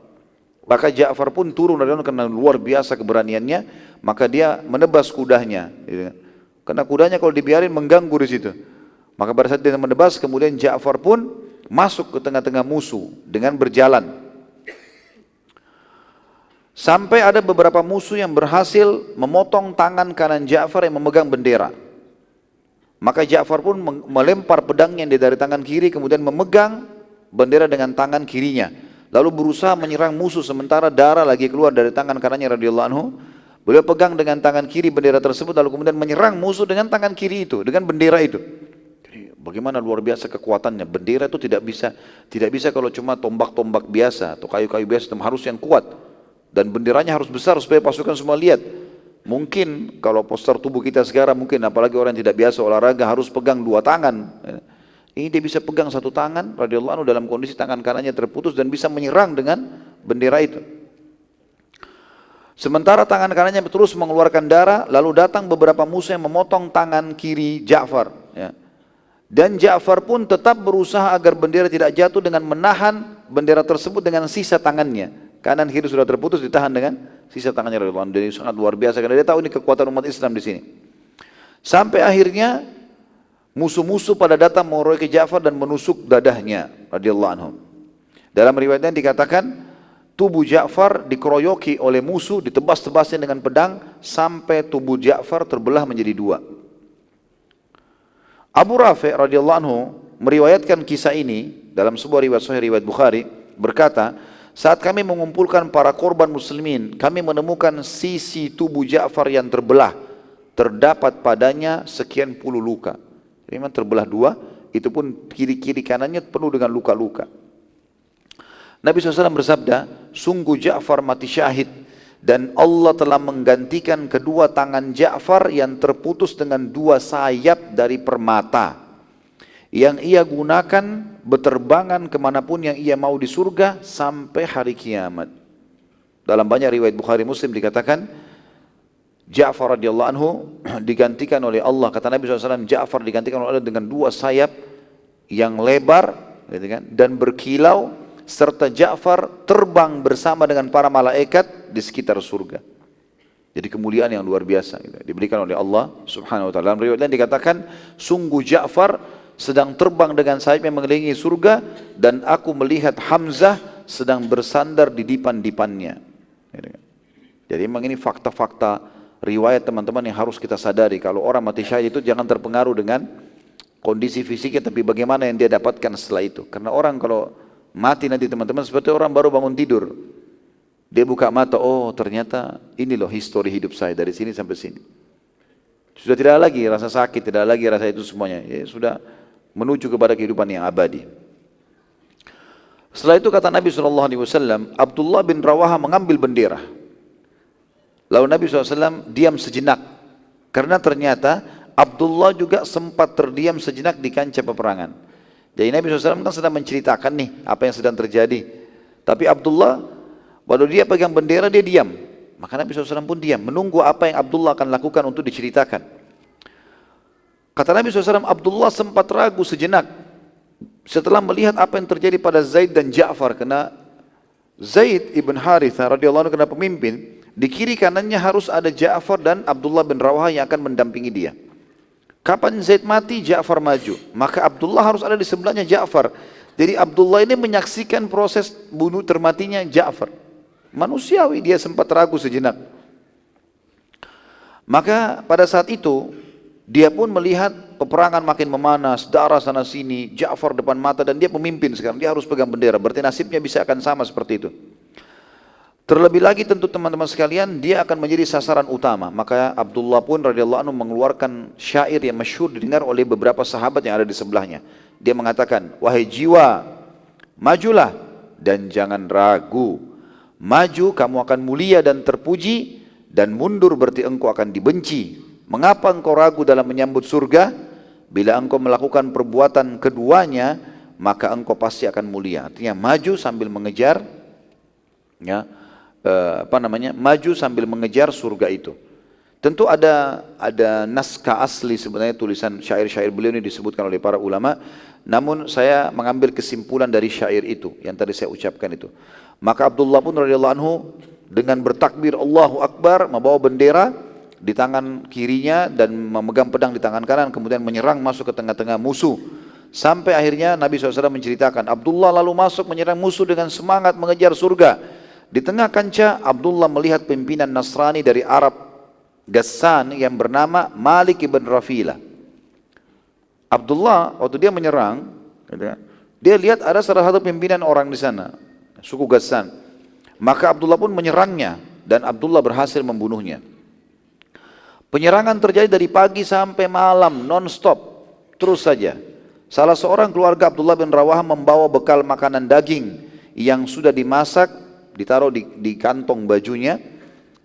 Maka Ja'far pun turun dari karena luar biasa keberaniannya, maka dia menebas kudanya, gitu. Karena kudanya kalau dibiarin mengganggu di situ. Maka pada saat dia menebas, kemudian Ja'far pun masuk ke tengah-tengah musuh dengan berjalan. Sampai ada beberapa musuh yang berhasil memotong tangan kanan Ja'far yang memegang bendera. Maka Ja'far pun melempar pedangnya dari tangan kiri, kemudian memegang bendera dengan tangan kirinya, lalu berusaha menyerang musuh sementara darah lagi keluar dari tangan kanannya radhiyallahu anhu. Beliau pegang dengan tangan kiri bendera tersebut, lalu kemudian menyerang musuh dengan tangan kiri itu, dengan bendera itu. Jadi, bagaimana luar biasa kekuatannya. Bendera itu tidak bisa kalau cuma tombak-tombak biasa atau kayu-kayu biasa, harus yang kuat. Dan benderanya harus besar supaya pasukan semua lihat. Mungkin kalau postur tubuh kita sekarang, mungkin apalagi orang yang tidak biasa olahraga harus pegang dua tangan. Ini dia bisa pegang satu tangan radhiyallahu anhu dalam kondisi tangan kanannya terputus dan bisa menyerang dengan bendera itu. Sementara tangan kanannya terus mengeluarkan darah, lalu datang beberapa musuh yang memotong tangan kiri Ja'far. Ya. Dan Ja'far pun tetap berusaha agar bendera tidak jatuh dengan menahan bendera tersebut dengan sisa tangannya. Kanan kiri sudah terputus, ditahan dengan sisa tangannya radhiyallahu anhu. Jadi sangat luar biasa karena dia tahu ini kekuatan umat Islam di sini. Sampai akhirnya Musuh-musuh pada datang mengeroyoki Ja'far dan menusuk dadahnya radhiyallahu anhu. Dalam riwayatnya dikatakan tubuh Ja'far dikeroyoki oleh musuh, ditebas-tebasnya dengan pedang sampai tubuh Ja'far terbelah menjadi dua. Abu Rafi' radhiyallahu anhu meriwayatkan kisah ini dalam sebuah riwayat sahih riwayat Bukhari, berkata, saat kami mengumpulkan para korban muslimin, kami menemukan sisi tubuh Ja'far yang terbelah, terdapat padanya sekian puluh luka. Memang terbelah dua, itu pun kiri-kiri kanannya penuh dengan luka-luka. Nabi SAW bersabda, sungguh Ja'far mati syahid dan Allah telah menggantikan kedua tangan Ja'far yang terputus dengan dua sayap dari permata yang ia gunakan berterbangan kemanapun yang ia mau di surga sampai hari kiamat. Dalam banyak riwayat Bukhari Muslim dikatakan Ja'far radhiyallahu anhu digantikan oleh Allah, kata Nabi SAW, Ja'far digantikan oleh Allah dengan dua sayap yang lebar gitu kan, dan berkilau, serta Ja'far terbang bersama dengan para malaikat di sekitar surga. Jadi kemuliaan yang luar biasa gitu, diberikan oleh Allah subhanahu wa ta'ala. Dalam riwayat lain dikatakan, sungguh Ja'far sedang terbang dengan sayapnya mengelilingi surga, dan aku melihat Hamzah sedang bersandar di dipan-dipannya. Jadi memang ini fakta-fakta riwayat teman-teman yang harus kita sadari. Kalau orang mati syahid itu jangan terpengaruh dengan kondisi fisiknya, tapi bagaimana yang dia dapatkan setelah itu. Karena orang kalau mati nanti teman-teman seperti orang baru bangun tidur, dia buka mata, oh ternyata ini loh histori hidup saya dari sini sampai sini. Sudah tidak lagi rasa sakit, tidak lagi rasa itu semuanya, ya, sudah menuju kepada kehidupan yang abadi. Setelah itu kata Nabi SAW, Abdullah bin Rawaha mengambil bendera. Lalu Nabi SAW diam sejenak, karena ternyata Abdullah juga sempat terdiam sejenak di kancah peperangan. Jadi Nabi SAW kan sedang menceritakan nih apa yang sedang terjadi. Tapi Abdullah, waktu dia pegang bendera dia diam. Maka Nabi SAW pun diam, menunggu apa yang Abdullah akan lakukan untuk diceritakan. Kata Nabi SAW, Abdullah sempat ragu sejenak setelah melihat apa yang terjadi pada Zaid dan Ja'far. Karena Zaid ibn Harithah radhiyallahu anhu kena pemimpin, di kiri kanannya harus ada Ja'far dan Abdullah bin Rawaha yang akan mendampingi dia. Kapan Zaid mati, Ja'far maju, maka Abdullah harus ada di sebelahnya Ja'far. Jadi Abdullah ini menyaksikan proses bunuh termatinya Ja'far. Manusiawi, dia sempat ragu sejenak. Maka pada saat itu dia pun melihat peperangan makin memanas, darah sana sini, Ja'far depan mata, dan dia pemimpin sekarang, dia harus pegang bendera. Berarti nasibnya bisa akan sama seperti itu. Terlebih lagi tentu teman-teman sekalian, dia akan menjadi sasaran utama. Maka Abdullah pun radhiyallahu anhu mengeluarkan syair yang masyhur didengar oleh beberapa sahabat yang ada di sebelahnya. Dia mengatakan, wahai jiwa, majulah dan jangan ragu. Maju kamu akan mulia dan terpuji, dan mundur berarti engkau akan dibenci. Mengapa engkau ragu dalam menyambut surga? Bila engkau melakukan perbuatan keduanya, maka engkau pasti akan mulia. Artinya maju sambil mengejar, ya, maju sambil mengejar surga itu. Tentu ada naskah asli sebenarnya tulisan syair-syair beliau ini disebutkan oleh para ulama, namun saya mengambil kesimpulan dari syair itu yang tadi saya ucapkan itu. Maka Abdullah pun radhiyallahu anhu dengan bertakbir Allahu Akbar membawa bendera di tangan kirinya dan memegang pedang di tangan kanan, kemudian menyerang masuk ke tengah-tengah musuh. Sampai akhirnya Nabi SAW menceritakan, Abdullah lalu masuk menyerang musuh dengan semangat mengejar surga. Di tengah kancah, Abdullah melihat pimpinan Nasrani dari Arab Ghassan yang bernama Malik ibn Rafilah. Abdullah waktu dia menyerang, dia lihat ada salah satu pimpinan orang di sana, suku Ghassan. Maka Abdullah pun menyerangnya dan Abdullah berhasil membunuhnya. Penyerangan terjadi dari pagi sampai malam, non-stop, terus saja. Salah seorang keluarga Abdullah bin Rawaha membawa bekal makanan daging yang sudah dimasak, ditaruh di kantong bajunya,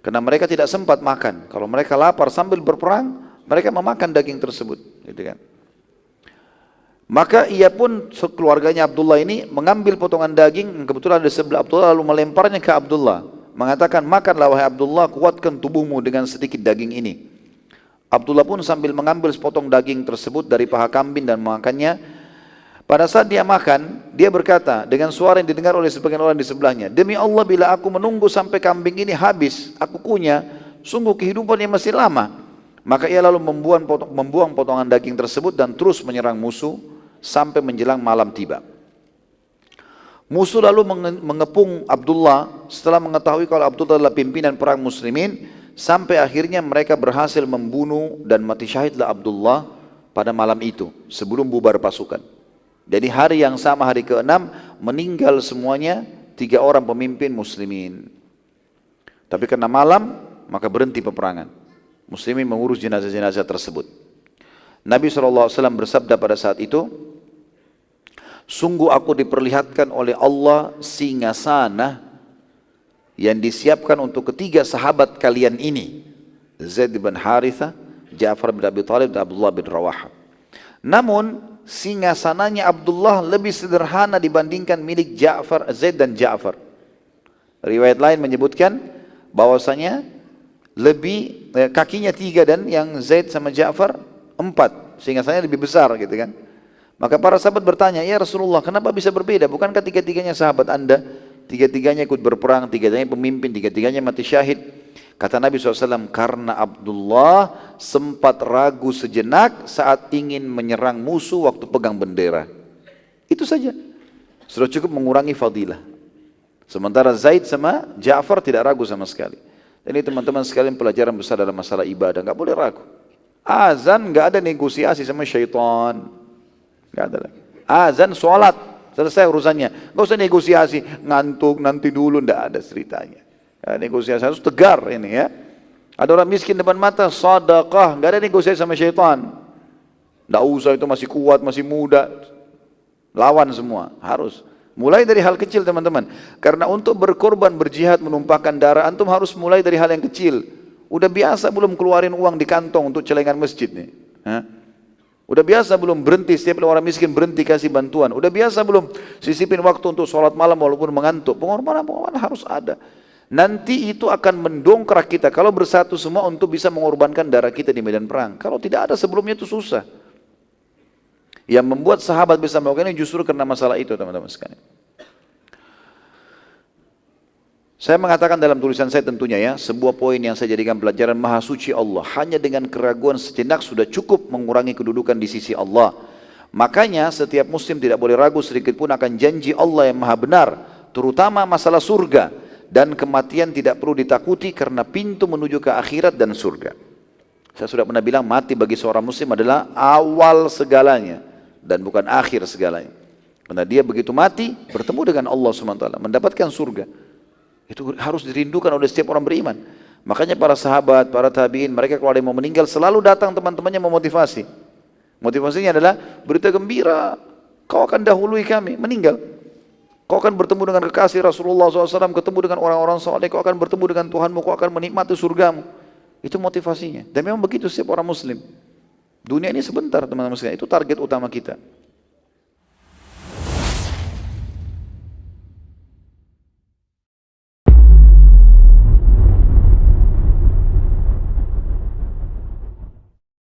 karena mereka tidak sempat makan. Kalau mereka lapar sambil berperang, mereka memakan daging tersebut, gitu kan. Maka ia pun keluarganya Abdullah ini mengambil potongan daging yang kebetulan ada di sebelah Abdullah, lalu melemparnya ke Abdullah, mengatakan, makanlah wahai Abdullah, kuatkan tubuhmu dengan sedikit daging ini. Abdullah pun sambil mengambil sepotong daging tersebut dari paha kambing dan memakannya. Pada saat dia makan, dia berkata dengan suara yang didengar oleh sebagian orang di sebelahnya, demi Allah bila aku menunggu sampai kambing ini habis, aku kunyah, sungguh kehidupannya masih lama. Maka ia lalu membuang potongan daging tersebut dan terus menyerang musuh sampai menjelang malam tiba. Musuh lalu mengepung Abdullah setelah mengetahui kalau Abdullah adalah pimpinan perang muslimin, sampai akhirnya mereka berhasil membunuh dan mati syahidlah Abdullah pada malam itu sebelum bubar pasukan. Jadi hari yang sama, hari ke-6, meninggal semuanya 3 orang pemimpin muslimin. Tapi karena malam, maka berhenti peperangan. Muslimin mengurus jenazah-jenazah tersebut. Nabi SAW bersabda pada saat itu, sungguh aku diperlihatkan oleh Allah singgasana yang disiapkan untuk ketiga sahabat kalian ini, Zaid bin Harithah, Ja'far bin Abi Thalib, dan Abdullah bin Rawahah. Namun singgasananya Abdullah lebih sederhana dibandingkan milik Zaid dan Ja'far. Riwayat lain menyebutkan bahwasanya kakinya 3 dan yang Zaid sama Ja'far 4, singgasananya lebih besar gitu kan. Maka para sahabat bertanya, ya Rasulullah, kenapa bisa berbeda? Bukankah tiga-tiganya sahabat Anda, tiga-tiganya ikut berperang, tiga-tiganya pemimpin, tiga-tiganya mati syahid? Kata Nabi SAW, karena Abdullah sempat ragu sejenak saat ingin menyerang musuh waktu pegang bendera. Itu saja. Sudah cukup mengurangi fadilah. Sementara Zaid sama Ja'far tidak ragu sama sekali. Dan ini teman-teman sekalian pelajaran besar dalam masalah ibadah. Enggak boleh ragu. Azan enggak ada negosiasi sama syaitan. Enggak ada lagi. Azan, sholat. Selesai urusannya. Enggak usah negosiasi. Ngantuk, nanti dulu. Enggak ada ceritanya. Ya, negosiasi harus tegar ini ya. Ada orang miskin depan mata, sedekah, enggak ada negosiasi sama syaitan. Enggak usah, itu masih kuat, masih muda. Lawan semua, harus. Mulai dari hal kecil teman-teman. Karena untuk berkorban, berjihad, menumpahkan darah, antum harus mulai dari hal yang kecil. Udah biasa belum keluarin uang di kantong untuk celengan masjid nih? Hah? Udah biasa belum berhenti setiap orang miskin berhenti kasih bantuan? Udah biasa belum sisipin waktu untuk sholat malam walaupun mengantuk? Pengorbanan harus ada. Nanti itu akan mendongkrak kita kalau bersatu semua untuk bisa mengorbankan darah kita di medan perang. Kalau tidak ada sebelumnya itu susah. Yang membuat sahabat bisa melakukan ini justru karena masalah itu teman-teman sekalian. Saya mengatakan dalam tulisan saya tentunya ya, sebuah poin yang saya jadikan pelajaran, maha suci Allah. Hanya dengan keraguan sejenak sudah cukup mengurangi kedudukan di sisi Allah. Makanya setiap muslim tidak boleh ragu sedikit pun akan janji Allah yang maha benar, terutama masalah surga. Dan kematian tidak perlu ditakuti karena pintu menuju ke akhirat dan surga. Saya sudah pernah bilang mati bagi seorang muslim adalah awal segalanya dan bukan akhir segalanya. Karena dia begitu mati bertemu dengan Allah SWT, mendapatkan surga. Itu harus dirindukan oleh setiap orang beriman. Makanya para sahabat, para tabi'in, mereka kalau ada yang mau meninggal selalu datang teman-temannya memotivasi. Motivasinya adalah berita gembira, kau akan dahului kami, meninggal. Kau akan bertemu dengan kekasih Rasulullah SAW, ketemu dengan orang-orang saleh, kau akan bertemu dengan Tuhanmu, kau akan menikmati surgamu. Itu motivasinya. Dan memang begitu setiap orang muslim. Dunia ini sebentar teman-teman sekalian, itu target utama kita.